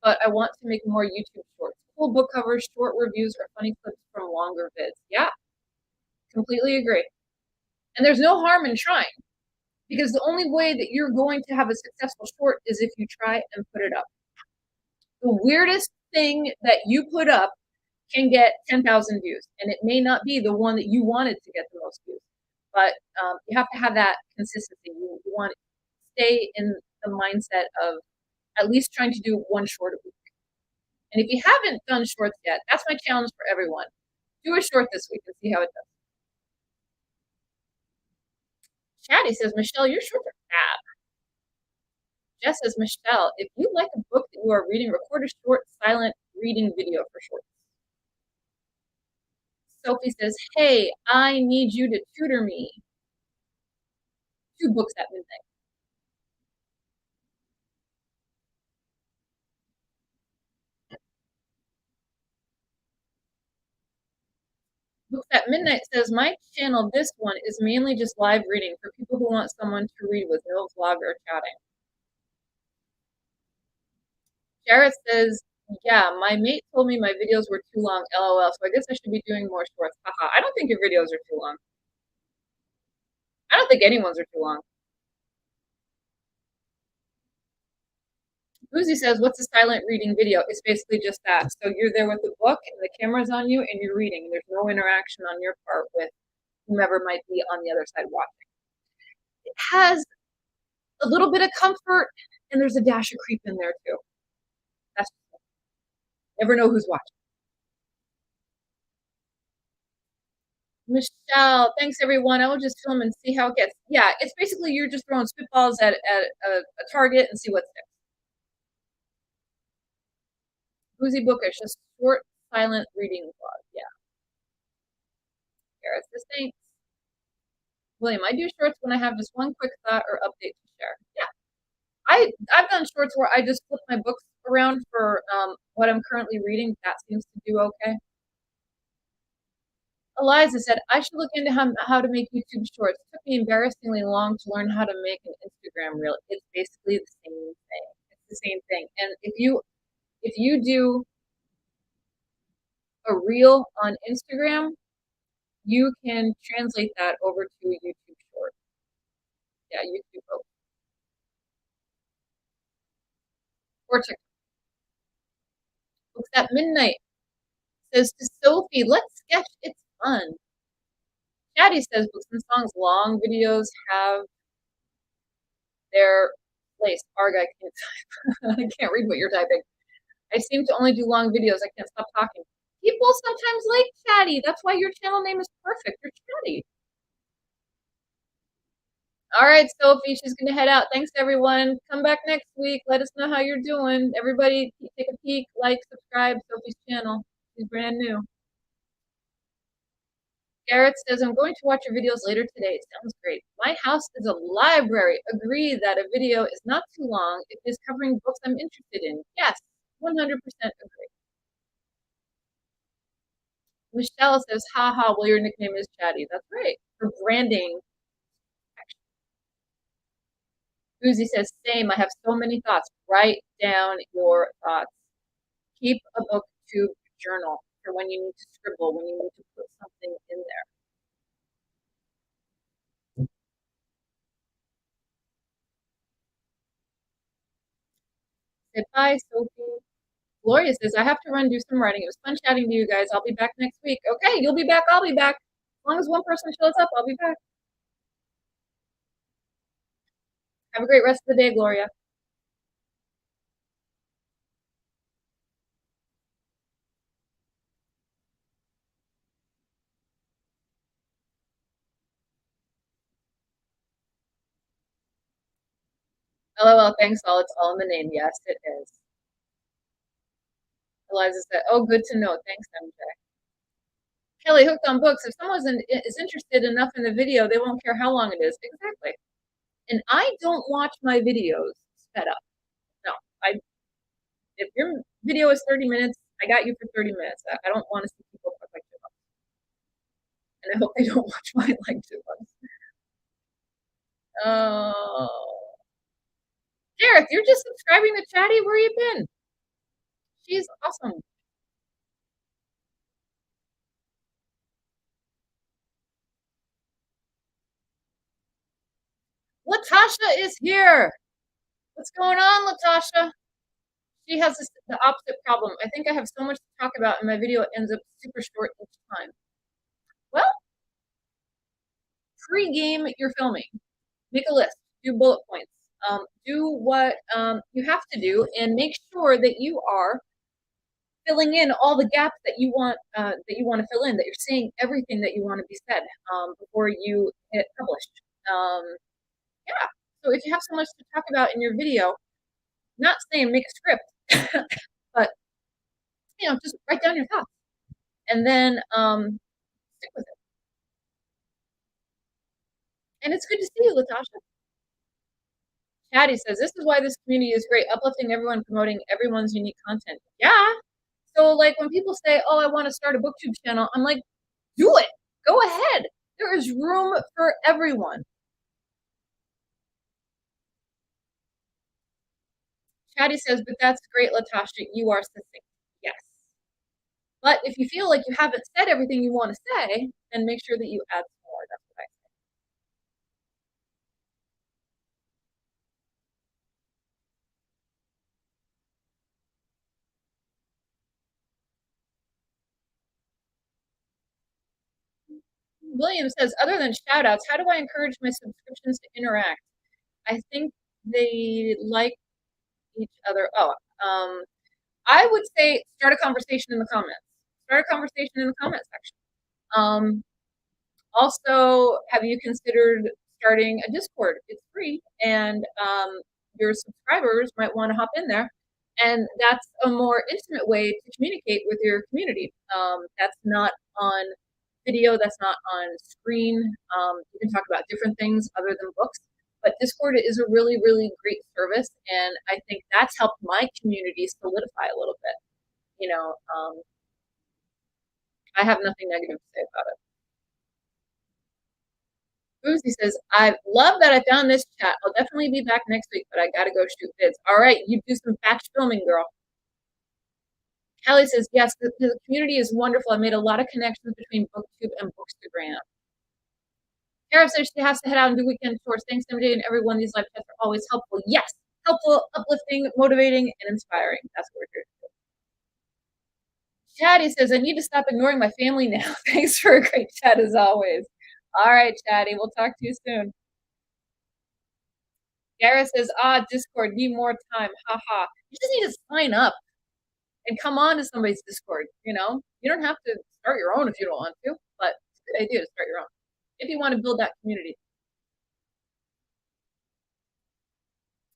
but I want to make more YouTube shorts. Cool book covers, short reviews, or funny clips from longer vids. Yeah, completely agree. And there's no harm in trying, because the only way that you're going to have a successful short is if you try and put it up. The weirdest thing that you put up can get 10,000 views, and it may not be the one that you wanted to get the most views. but you have to have that consistency. You want to stay in the mindset of at least trying to do one short a week. And if you haven't done shorts yet, that's my challenge for everyone. Do a short this week and see how it does. Chatty says, Michelle, your shorts are fab. Jess says, Michelle, if you like a book that you are reading, record a short, silent reading video for shorts. Sophie says, hey, I need you to tutor me. 2 books at midnight. Books at Midnight says, my channel, this one, is mainly just live reading for people who want someone to read with, no vlog or chatting. Jarrett says, yeah, my mate told me my videos were too long, lol, so I guess I should be doing more shorts. Haha, I don't think your videos are too long. I don't think anyone's are too long. Boozy says, what's a silent reading video? It's basically just that. So you're there with the book and the camera's on you and you're reading. There's no interaction on your part with whomever might be on the other side watching. It has a little bit of comfort and there's a dash of creep in there too. That's never know who's watching. Michelle, thanks everyone. I will just film and see how it gets. Yeah, it's basically you're just throwing spitballs at a target and see what sticks. Boozy Bookish, a short, silent reading vlog. Yeah. Gareth says thanks. William, I do shorts when I have just one quick thought or update to share. Yeah. I've done shorts where I just flip my books around for what I'm currently reading. That seems to do okay. Eliza said, I should look into how to make YouTube shorts. It took me embarrassingly long to learn how to make an Instagram reel. It's basically the same thing. It's the same thing. And if you do a reel on Instagram, you can translate that over to a YouTube short. Yeah, YouTube both. Or TikTok. Books at Midnight says to Sophie, let's sketch. It's fun. Chatty says books and songs, long videos have their place. Arg, I can't type. I can't read what you're typing. I seem to only do long videos. I can't stop talking. People sometimes like Chatty. That's why your channel name is perfect. You're Chatty. All right, Sophie, she's going to head out. Thanks, everyone. Come back next week. Let us know how you're doing. Everybody, take a peek, like, subscribe Sophie's channel. She's brand new. Garrett says, I'm going to watch your videos later today. Sounds great. My house is a library. Agree that a video is not too long. It is covering books I'm interested in. Yes, 100% agree. Michelle says, haha, well, your nickname is Chatty. That's right. For branding. Uzi says, same. I have so many thoughts. Write down your thoughts. Keep a BookTube journal for when you need to scribble, when you need to put something in there. Say bye, Sophie. Gloria says, I have to run do some writing. It was fun chatting to you guys. I'll be back next week. Okay, you'll be back. I'll be back. As long as one person shows up, I'll be back. Have a great rest of the day, Gloria. LOL, thanks all. It's all in the name. Yes, it is. Eliza said, oh, good to know. Thanks, MJ. Kelly, hooked on books. If someone is interested enough in the video, they won't care how long it is. Exactly. And I don't watch my videos sped up. No, if your video is 30 minutes, I got you for 30 minutes. I don't want to see people talk like chipmunks. And I hope they don't watch mine like chipmunks. Oh. Gareth, you're just subscribing to Chatty? Where you been? She's awesome. Latasha is here. What's going on, Latasha? She has the opposite problem. I think I have so much to talk about, and my video ends up super short each time. Well, pre-game your filming. Make a list, do bullet points, do what you have to do, and make sure that you are filling in all the gaps that you want to fill in. That you're saying everything that you want to be said before you hit publish. Yeah. So if you have so much to talk about in your video, not saying make a script, but just write down your thoughts and then stick with it. And it's good to see you, Latasha. Chatty says, this is why this community is great, uplifting everyone, promoting everyone's unique content. Yeah. So like when people say, oh, I want to start a BookTube channel, I'm like, do it. Go ahead. There is room for everyone. Chatty says, but that's great, Latasha. You are succinct. Yes. But if you feel like you haven't said everything you want to say, then make sure that you add more. That's what I say. William says, other than shout outs, how do I encourage my subscriptions to interact? I think they like each other. I would say start a conversation in the comments. Start a conversation in the comment section. Also, have you considered starting a Discord? It's free, and your subscribers might want to hop in there. And that's a more intimate way to communicate with your community. That's not on video, that's not on screen. You can talk about different things other than books. But Discord is a really, really great service, and I think that's helped my community solidify a little bit. I have nothing negative to say about it. Boozy says, I love that I found this chat. I'll definitely be back next week, but I gotta go shoot vids. All right, you do some batch filming, girl. Kelly says, yes, the community is wonderful. I made a lot of connections between BookTube and Bookstagram. Kara says she has to head out and do weekend chores. Thanks, MJ, and everyone. These live chats are always helpful. Yes, helpful, uplifting, motivating, and inspiring. That's what we're here to do. Chatty says, I need to stop ignoring my family now. Thanks for a great chat as always. All right, Chatty, we'll talk to you soon. Gareth says, Discord, need more time. Haha. You just need to sign up and come on to somebody's Discord, You don't have to start your own if you don't want to, but it's a good idea to start your own if you want to build that community.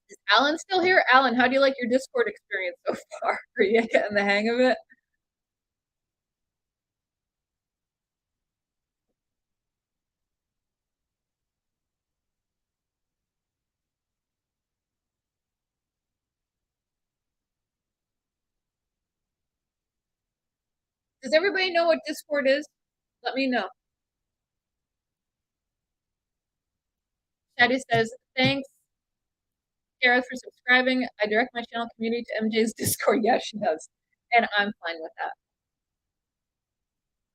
Is Alan still here? Alan, how do you like your Discord experience so far? Are you getting the hang of it? Does everybody know what Discord is? Let me know. Shadi says, thanks, Gareth, for subscribing. I direct my channel community to MJ's Discord. Yeah, she does. And I'm fine with that.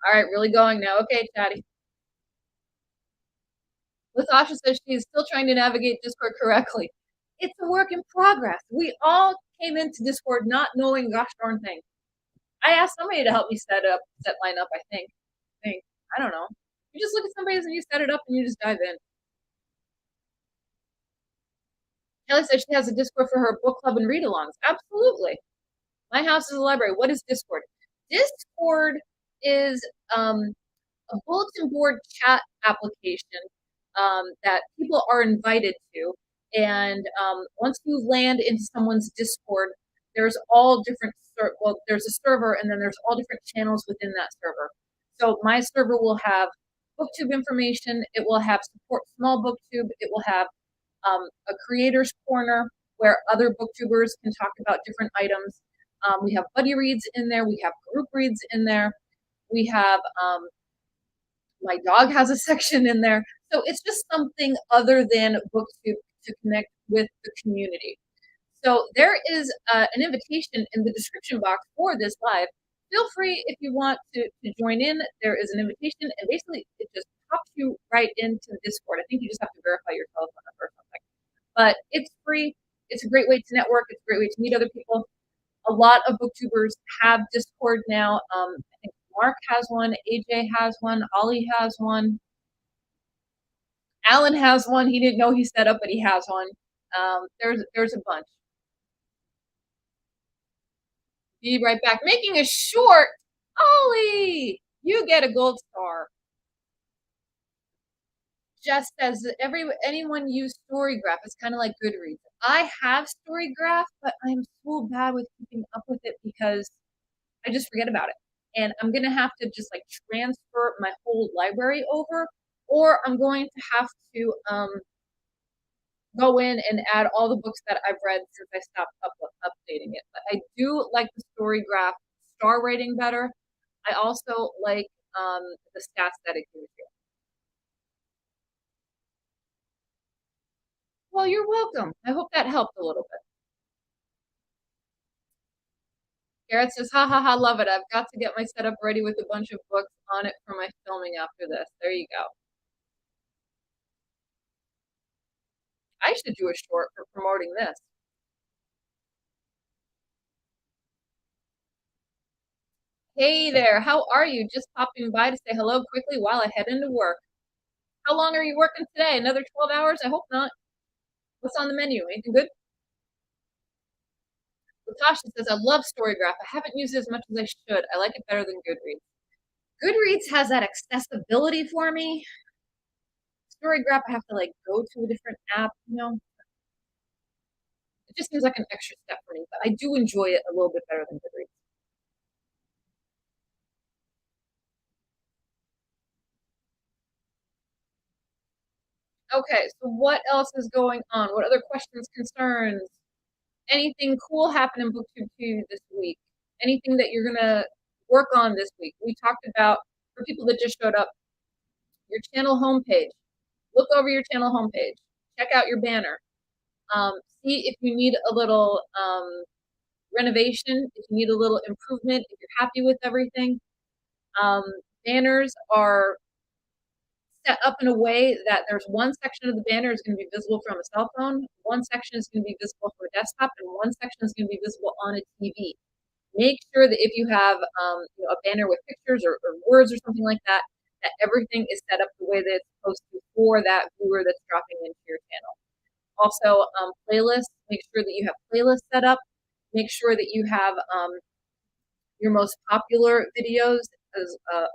All right, really going now. Okay, Shadi. Latasha says she's still trying to navigate Discord correctly. It's a work in progress. We all came into Discord not knowing gosh darn thing. I asked somebody to help me set mine up, I think. I don't know. You just look at somebody's and you set it up and you just dive in. Kelly says she has a Discord for her book club and read-alongs. Absolutely. My house is a library. What is Discord? Discord is a bulletin board chat application that people are invited to. And once you land into someone's Discord, there's all different, there's a server and then there's all different channels within that server. So my server will have BookTube information. It will have support small BookTube. It will have a creator's corner where other booktubers can talk about different items. We have buddy reads in there. We have group reads in there. We have, my dog has a section in there. So it's just something other than BookTube to connect with the community. So there is an invitation in the description box for this live. Feel free if you want to join in. There is an invitation, and basically it just pops you right into Discord. I think you just have to verify your telephone number or something. But it's free. It's a great way to network. It's a great way to meet other people. A lot of booktubers have Discord now. I think Mark has one, AJ has one, Ollie has one. Alan has one. He didn't know he set up, but he has one. There's a bunch. Be right back. Making a short. Ollie, you get a gold star. Jess says that anyone use Storygraph. It's kind of like Goodreads. I have Storygraph, but I'm so bad with keeping up with it because I just forget about it. And I'm gonna have to just like transfer my whole library over, or I'm going to have to go in and add all the books that I've read since I stopped updating it. But I do like the Storygraph star rating better. I also like the stats that it gives you. Well, you're welcome. I hope that helped a little bit. Garrett says, ha ha ha, love it. I've got to get my setup ready with a bunch of books on it for my filming after this. There you go. I should do a short for promoting this. Hey there, how are you? Just popping by to say hello quickly while I head into work. How long are you working today? Another 12 hours? I hope not. What's on the menu? Anything good? Latasha says, I love Storygraph. I haven't used it as much as I should. I like it better than Goodreads. Goodreads has that accessibility for me. Storygraph, I have to like go to a different app, you know. It just seems like an extra step for me, but I do enjoy it a little bit better than Goodreads. Okay, so what else is going on? What other questions, concerns? Anything cool happen in BookTube 2 this week? Anything that you're gonna work on this week? We talked about, for people that just showed up, your channel homepage. Look over your channel homepage. Check out your banner. See if you need a little renovation, if you need a little improvement, if you're happy with everything. Banners are set up in a way that there's one section of the banner is going to be visible from a cell phone, one section is going to be visible from a desktop, and one section is going to be visible on a TV. Make sure that if you have a banner with pictures or words or something like that, that everything is set up the way that it's supposed to for that viewer that's dropping into your channel. Also, playlists, make sure that you have playlists set up. Make sure that you have your most popular videos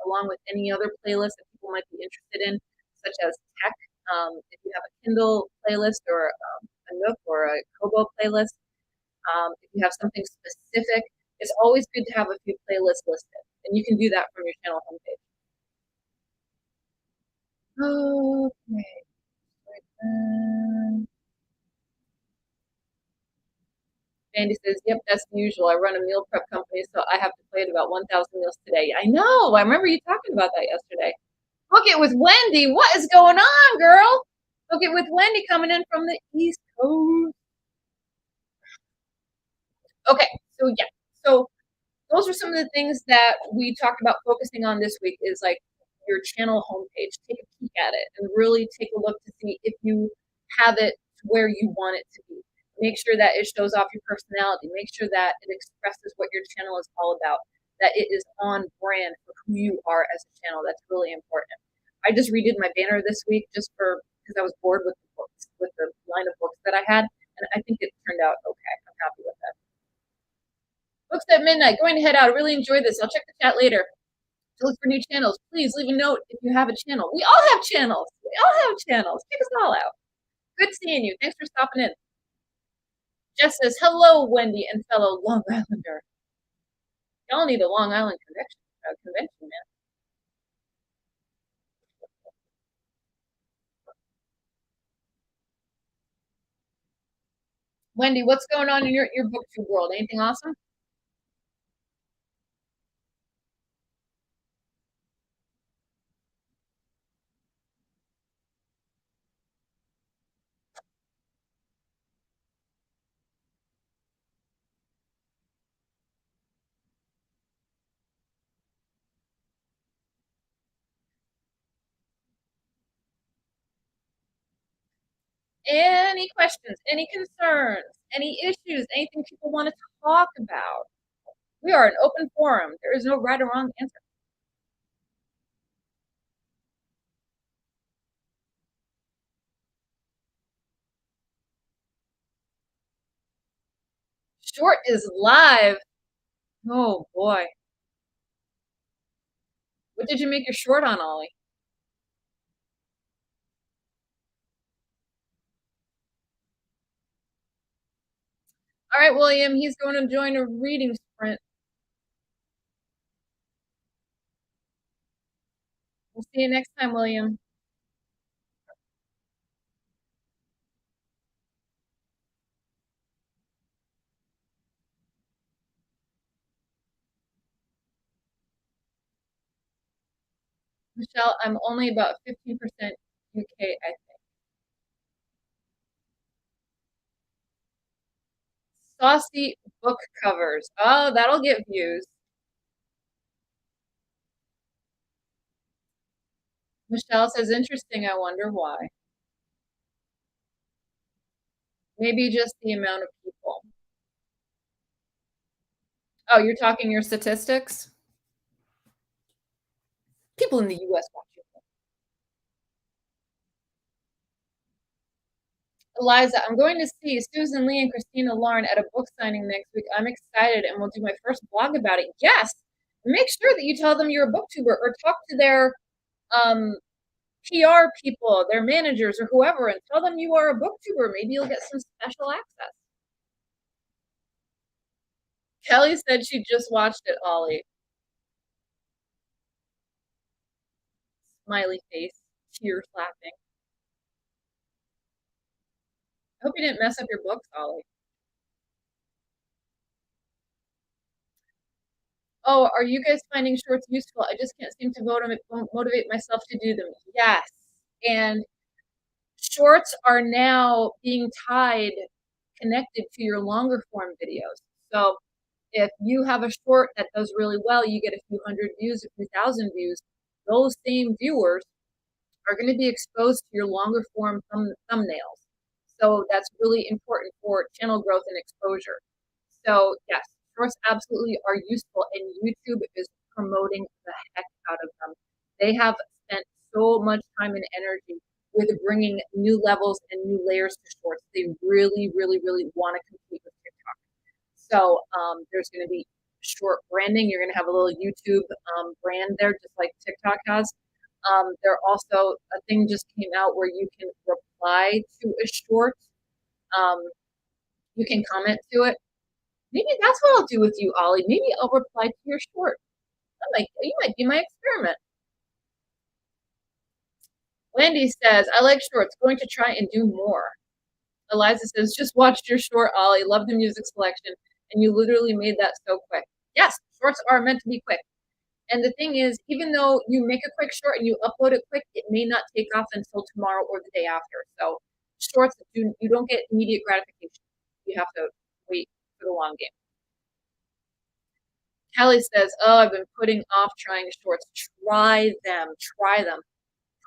along with any other playlist that people might be interested in, such as tech. If you have a Kindle playlist or a Nook or a Kobo playlist, if you have something specific, it's always good to have a few playlists listed, and you can do that from your channel homepage. Okay. Andy says, yep, that's the usual. I run a meal prep company, so I have to plate about 1,000 meals today. I know. I remember you talking about that yesterday. Book it with Wendy. What is going on, girl? Book it with Wendy coming in from the East Coast. Okay, so yeah. So those are some of the things that we talked about focusing on this week is like your channel homepage. Take a peek at it and really take a look to see if you have it where you want it to be. Make sure that it shows off your personality. Make sure that it expresses what your channel is all about, that it is on brand for who you are as a channel. That's really important. I just redid my banner this week just because I was bored with the books, with the line of books that I had, and I think it turned out okay. I'm happy with that. Books at midnight. Going to head out. I really enjoyed this. I'll check the chat later to look for new channels. Please leave a note if you have a channel. We all have channels. We all have channels. Check us all out. Good seeing you. Thanks for stopping in. Jess says, hello, Wendy and fellow Long Islander. Y'all need a Long Island convention, man. Wendy, what's going on in your BookTube world? Anything awesome? Any questions, any concerns, any issues, anything people want to talk about? We are an open forum. There is no right or wrong answer. short is live. Oh, boy. What did you make your short on, Ollie? All right, William, he's going to join a reading sprint. We'll see you next time, William. Michelle, I'm only about 15% UK, I think. Saucy book covers. Oh, that'll get views. Michelle says, interesting, I wonder why. Maybe just the amount of people. Oh, you're talking your statistics? People in the US watch it. Eliza, I'm going to see Susan Lee and Christina Lauren at a book signing next week. I'm excited and will do my first blog about it. Yes! Make sure that you tell them you're a booktuber or talk to their PR people, their managers or whoever, and tell them you are a booktuber. Maybe you'll get some special access. Kelly said she just watched it, Ollie. Smiley face, tear slapping. I hope you didn't mess up your books, Ollie. Oh, are you guys finding shorts useful? I just can't seem to motivate myself to do them. Yes. And shorts are now being connected to your longer form videos. So if you have a short that does really well, you get a few hundred views, a few thousand views, those same viewers are going to be exposed to your longer form thumbnails. So that's really important for channel growth and exposure. So yes, shorts absolutely are useful, and YouTube is promoting the heck out of them. They have spent so much time and energy with bringing new levels and new layers to shorts. They really, really, really want to compete with TikTok. So there's going to be short branding. You're going to have a little YouTube brand there, just like TikTok has. There also a thing just came out where you can reply to a short. Um, you can comment to it. Maybe that's what I'll do with you, Ollie. Maybe I'll reply to your short. You might be my experiment. Wendy says, I like shorts. Going to try and do more. Eliza says, just watched your short, Ollie. Love the music selection. And you literally made that so quick. Yes, shorts are meant to be quick. And the thing is, even though you make a quick short and you upload it quick, it may not take off until tomorrow or the day after. So shorts, you don't get immediate gratification. You have to wait for the long game. Kelly says, oh, I've been putting off trying shorts. Try them. Try them.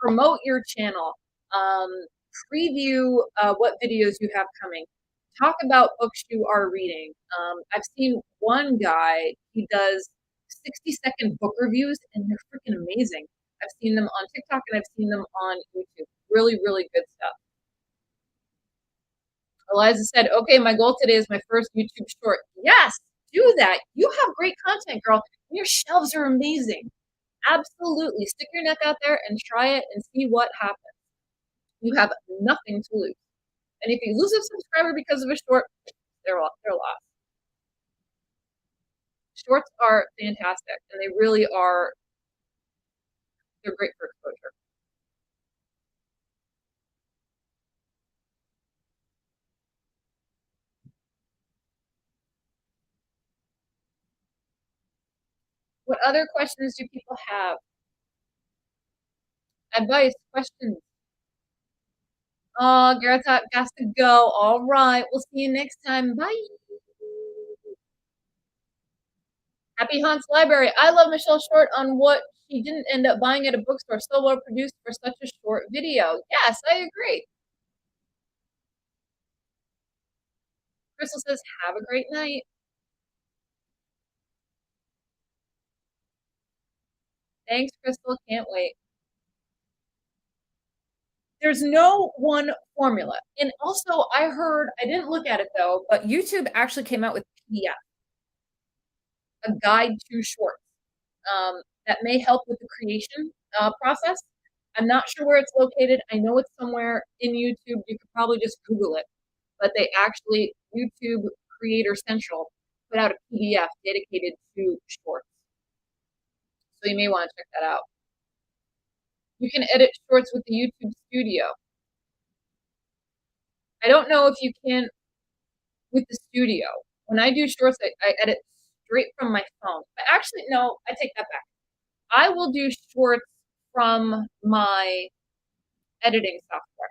Promote your channel. Preview what videos you have coming. Talk about books you are reading. I've seen one guy, he does 60-second book reviews, and they're freaking amazing. I've seen them on TikTok, and I've seen them on YouTube. Really, really good stuff. Eliza said, okay, my goal today is my first YouTube short. Yes, do that. You have great content, girl. Your shelves are amazing. Absolutely. Stick your neck out there and try it and see what happens. You have nothing to lose. And if you lose a subscriber because of a short, they're lost. Shorts are fantastic, and they really are, they're great for exposure. What other questions do people have? Advice, questions? Oh, Garrett's got to go. All right. We'll see you next time. Bye. Happy Haunts Library. I love Michelle Short on what she didn't end up buying at a bookstore. So well produced for such a short video. Yes, I agree. Crystal says, have a great night. Thanks, Crystal. Can't wait. There's no one formula. And also, I heard, I didn't look at it though, but YouTube actually came out with PDF, a guide to shorts, that may help with the creation process. I'm not sure where it's located. I know it's somewhere in YouTube. You could probably just Google it. But they actually, YouTube Creator Central put out a PDF dedicated to shorts. So you may want to check that out. You can edit shorts with the YouTube Studio. I don't know if you can with the Studio. When I do shorts, I edit straight from my phone. But actually, no, I take that back. I will do shorts from my editing software.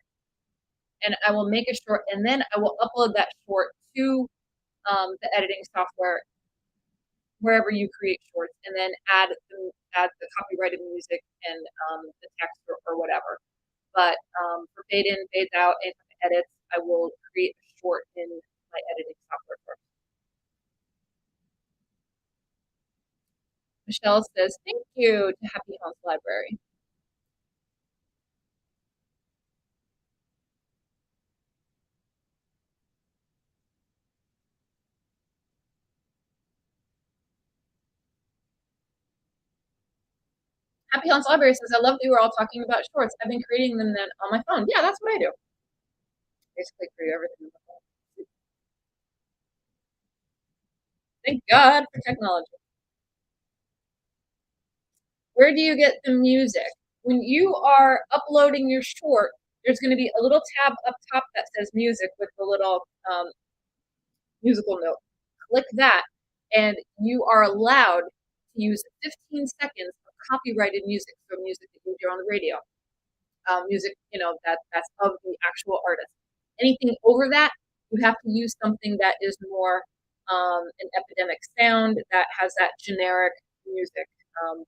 And I will make a short, and then I will upload that short to the editing software wherever you create shorts, and then add the copyrighted music and the text or whatever. But for fade in, fades out, and edits, I will create a short in my editing software first. Michelle says, thank you to Happy Homes Library. Happy Homes Library says, I love that you were all talking about shorts. I've been creating them then on my phone. Yeah, that's what I do. Basically create everything on my phone. Thank God for technology. Where do you get the music? When you are uploading your short, there's going to be a little tab up top that says music with the little musical note. Click that, and you are allowed to use 15 seconds of copyrighted music, so music that you hear on the radio, music that's of the actual artist. Anything over that, you have to use something that is more an epidemic sound that has that generic music.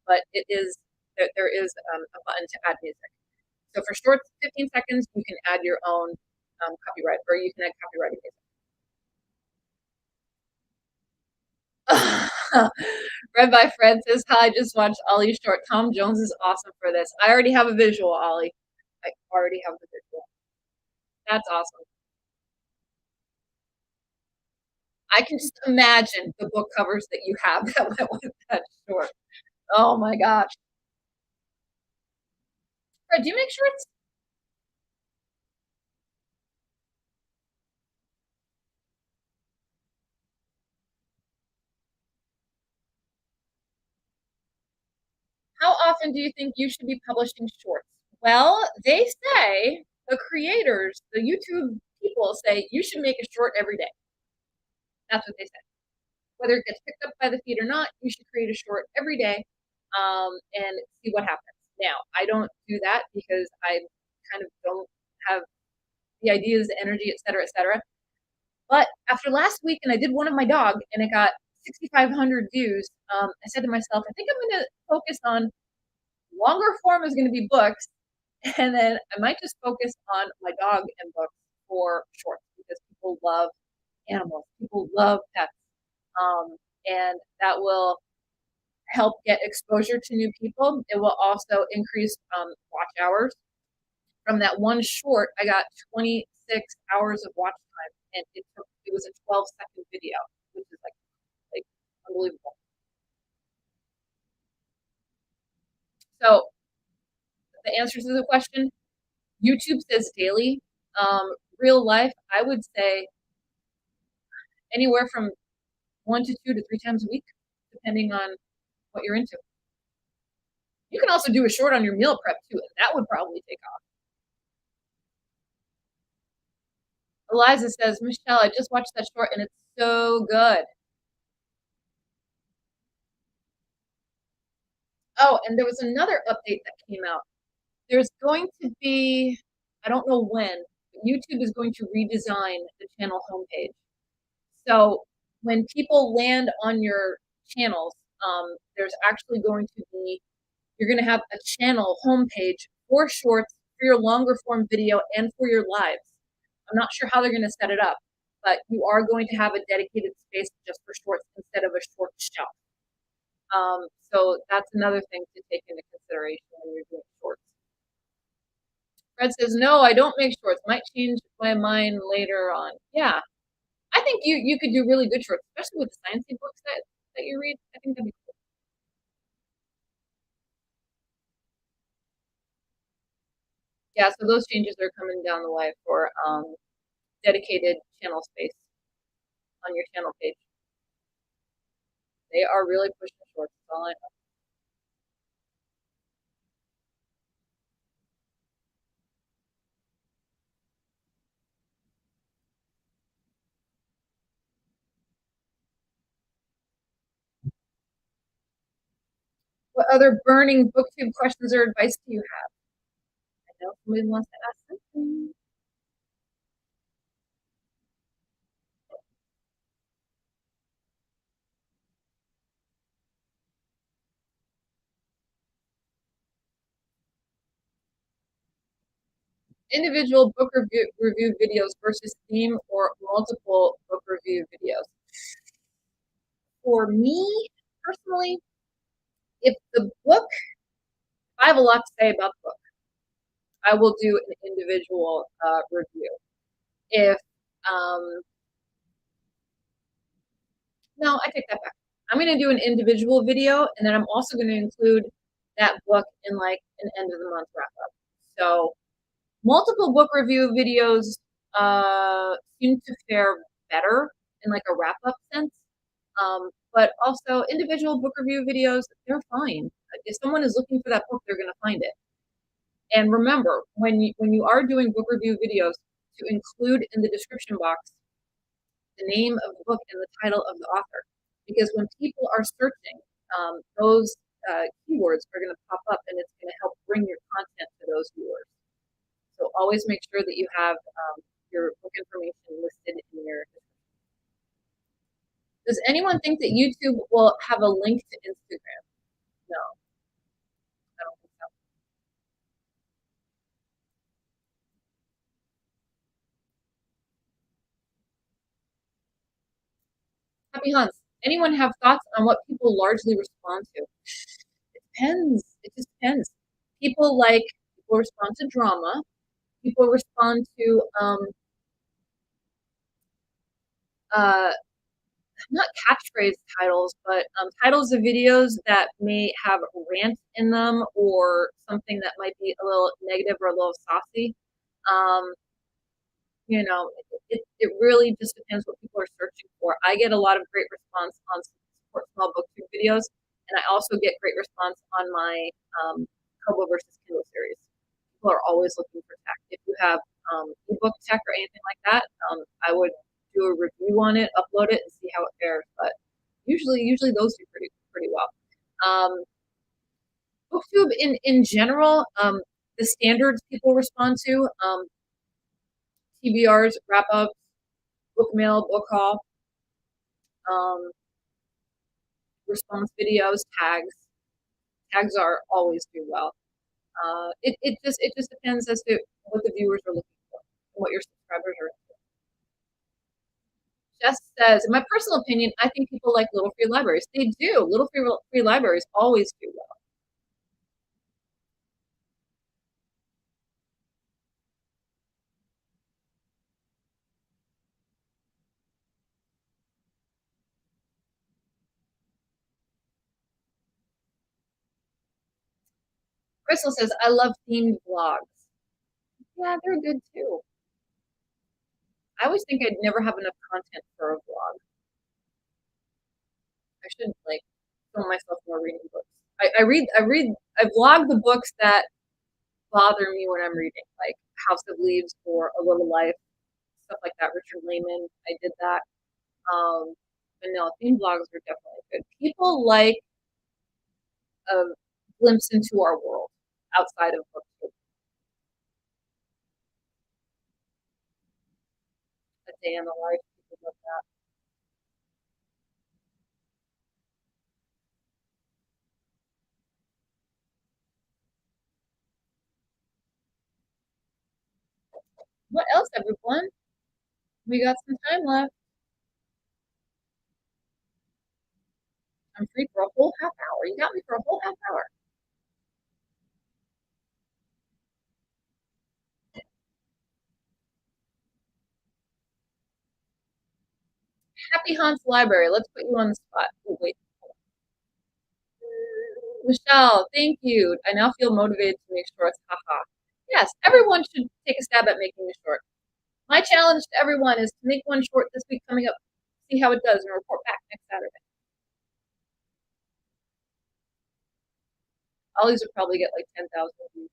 But there is a button to add music. So for shorts, 15 seconds, you can add your own copyright, or you can add copyrighted music. Read by Fred says, hi, I just watched Ollie's short. Tom Jones is awesome for this. I already have a visual, Ollie. I already have the visual. That's awesome. I can just imagine the book covers that you have that went with that short. Oh my gosh. Fred, do you make shorts? How often do you think you should be publishing shorts? Well, they say, the creators, the YouTube people say, you should make a short every day. That's what they say. Whether it gets picked up by the feed or not, you should create a short every day and see what happens. Now, I don't do that because I kind of don't have the ideas, the energy, etc., etc. But after last week, and I did one of my dog, and it got 6,500 views, I said to myself, I think I'm going to focus on longer form is going to be books, and then I might just focus on my dog and books for shorts because people love animals, people love pets, and that will help get exposure to new people. It will also increase watch hours. From that one short, I got 26 hours of watch time, and it was a 12-second video, which is like unbelievable. So the answer to the question, YouTube says daily. Real life, I would say anywhere from 1 to 2 to 3 times a week, depending on what you're into. You can also do a short on your meal prep too, and that would probably take off. Eliza says, Michelle, I just watched that short and it's so good. Oh, and there was another update that came out. There's going to be, I don't know when, but YouTube is going to redesign the channel homepage. So when people land on your channels, there's actually going to be, you're going to have a channel homepage for shorts, for your longer form video, and for your lives. I'm not sure how they're going to set it up, but you are going to have a dedicated space just for shorts instead of a short shelf. So that's another thing to take into consideration when you're doing shorts. Fred says, no, I don't make shorts. Might change my mind later on. Yeah, I think think you could do really good shorts, especially with the sciencey books that you read. I think that'd be cool. Yeah, so those changes are coming down the way for dedicated channel space on your channel page. They are really pushing shorts. That's all I know. What other burning BookTube questions or advice do you have? I know somebody wants to ask something. Individual book review videos versus theme or multiple book review videos. For me, personally, if the book, I have a lot to say about the book, I will do an individual review. If, no, I take that back. I'm going to do an individual video, and then I'm also going to include that book in like an end of the month wrap up. So multiple book review videos seem to fare better in like a wrap up sense. But also individual book review videos, they're fine. If someone is looking for that book, they're going to find it. And remember, when you are doing book review videos, to include in the description box the name of the book and the title of the author, because when people are searching, those keywords are going to pop up, and it's going to help bring your content to those viewers. So always make sure that you have your book information listed in your description. Does anyone think that YouTube will have a link to Instagram? No, I don't think so. Happy Hunts. Anyone have thoughts on what people largely respond to? It depends. It just depends. People respond to drama. People respond to uh not catchphrase titles, but titles of videos that may have rant in them or something that might be a little negative or a little saucy. Um, you know, it really just depends what people are searching for. I get a lot of great response on support small booktube videos, and I also get great response on my Kobo versus Kindle series. People are always looking for tech. If you have ebook tech or anything like that, I would do a review on it, upload it, and see how it fares. But usually those do pretty well. BookTube in general, the standards people respond to, TBRs, wrap ups, book mail, book haul, um, response videos, tags. Tags are always do well. It just depends as to what the viewers are looking for and what your subscribers are into. Jess says, in my personal opinion, I think people like little free libraries. They do. Little free libraries always do well. Crystal says, I love themed vlogs. Yeah, they're good too. I always think I'd never have enough content for a vlog. I should like film myself more reading books. I vlog the books that bother me when I'm reading, like House of Leaves or A Little Life, stuff like that. Richard Lehman, I did that. But no, theme vlogs are definitely good. People like a glimpse into our world outside of books. A day in the life, people love that. What else, everyone? We got some time left. I'm free for a whole half hour. You got me for a whole half hour. Happy Haunts Library. Let's put you on the spot. Oh, wait. Michelle, thank you. I now feel motivated to make shorts. Haha. Yes, everyone should take a stab at making a short. My challenge to everyone is to make one short this week coming up, see how it does, and report back next Saturday. All these would probably get like 10,000 views.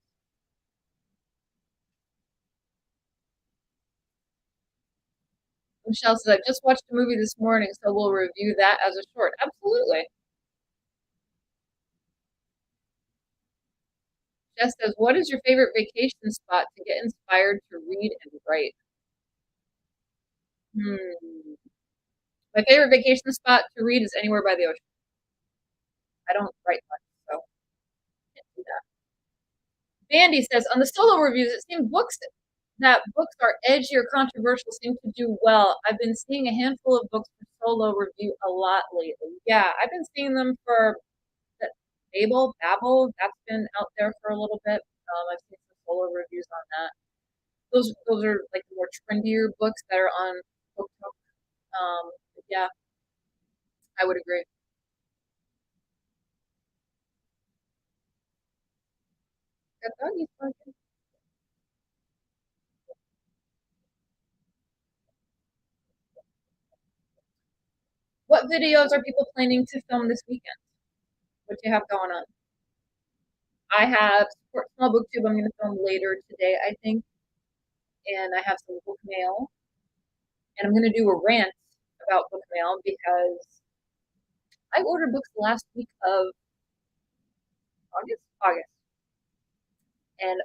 Michelle says, I just watched a movie this morning, so we'll review that as a short. Absolutely. Jess says, what is your favorite vacation spot to get inspired to read and write? My favorite vacation spot to read is anywhere by the ocean. I don't write much, so I can't do that. Bandy says, on the solo reviews, it seems books are edgy or controversial seem to do well. I've been seeing a handful of books for solo review a lot lately. Yeah, I've been seeing them for Babel, that's been out there for a little bit. I've seen some solo reviews on that. Those are like the more trendier books that are on BookTube. Yeah, I would agree. Got doggies barking. What videos are people planning to film this weekend? What do you have going on? I have Support Small BookTube. I'm going to film later today, I think, and I have some book mail, and I'm going to do a rant about book mail because I ordered books the last week of August, and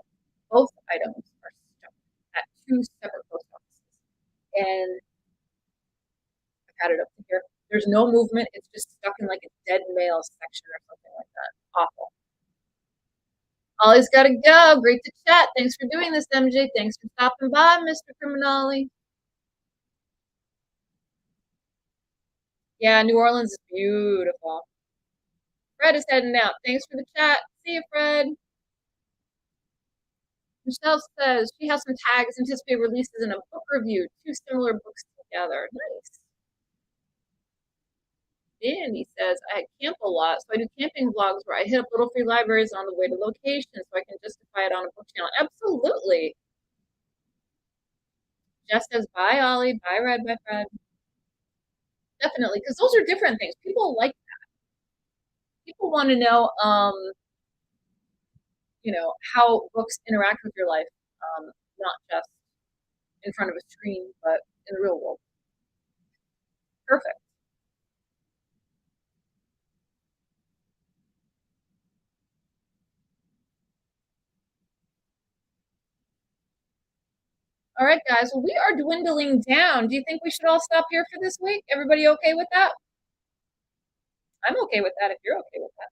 both items are stuck at two separate post offices, and I've had it up to here. There's no movement. It's just stuck in like a dead mail section or something like that. Awful. Ollie's got to go. Great to chat. Thanks for doing this, MJ. Thanks for stopping by, Mr. Criminale. Yeah, New Orleans is beautiful. Fred is heading out. Thanks for the chat. See you, Fred. Michelle says she has some tags, anticipate releases, and a book review. Two similar books together. Nice. Danny says, I camp a lot, so I do camping vlogs where I hit up little free libraries on the way to location so I can justify it on a book channel. Absolutely. Jess says, bye, Ollie. Bye, Red. Bye, Fred. Definitely, because those are different things. People like that. People want to know, how books interact with your life, not just in front of a screen, but in the real world. Perfect. All right, guys. Well, we are dwindling down. Do you think we should all stop here for this week? Everybody okay with that? I'm okay with that if you're okay with that.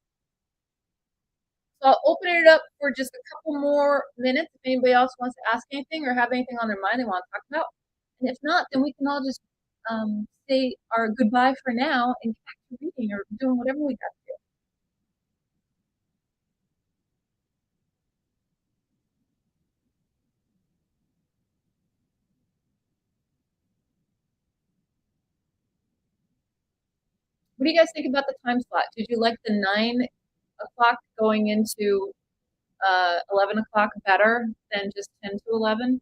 So I'll open it up for just a couple more minutes if anybody else wants to ask anything or have anything on their mind they want to talk about. And if not, then we can all just say our goodbye for now and get back to reading or doing whatever we got to do. What do you guys think about the time slot? Did you like the 9 o'clock going into 11 o'clock better than just 10 to 11?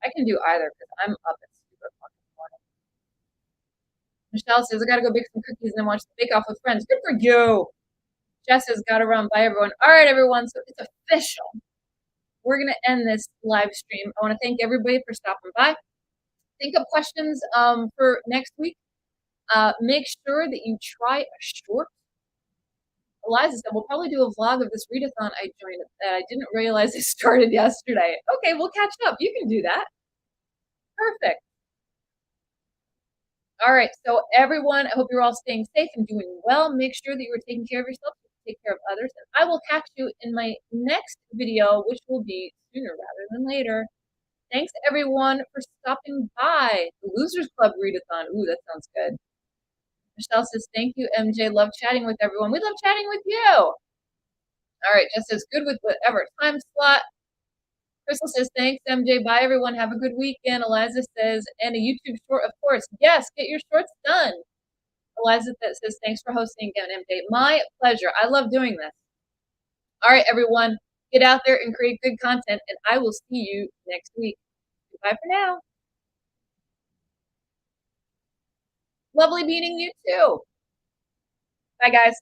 I can do either because I'm up at super o'clock in the morning. Michelle says, I gotta go bake some cookies and then watch the Bake Off with friends. Good for you. Jess says, gotta run. Bye, everyone. All right, everyone. So it's official. We're gonna end this live stream. I want to thank everybody for stopping by. Think of questions for next week. Make sure that you try a short. Eliza said, we'll probably do a vlog of this readathon I joined that I didn't realize it started yesterday. Okay, we'll catch up. You can do that. Perfect. All right, so everyone, I hope you're all staying safe and doing well. Make sure that you are taking care of yourself, take care of others. And I will catch you in my next video, which will be sooner rather than later. Thanks, everyone, for stopping by. The Losers Club readathon. Ooh, that sounds good. Michelle says, thank you, MJ. Love chatting with everyone. We love chatting with you. All right, Jess says, good with whatever time slot. Crystal says, "Thanks, MJ. Bye, everyone. Have a good weekend." Eliza says, "And a YouTube short, of course." Yes, get your shorts done. Eliza says, "Thanks for hosting again, MJ." My pleasure. I love doing this. All right, everyone. Get out there and create good content, and I will see you next week. Goodbye for now. Lovely meeting you too. Bye, guys.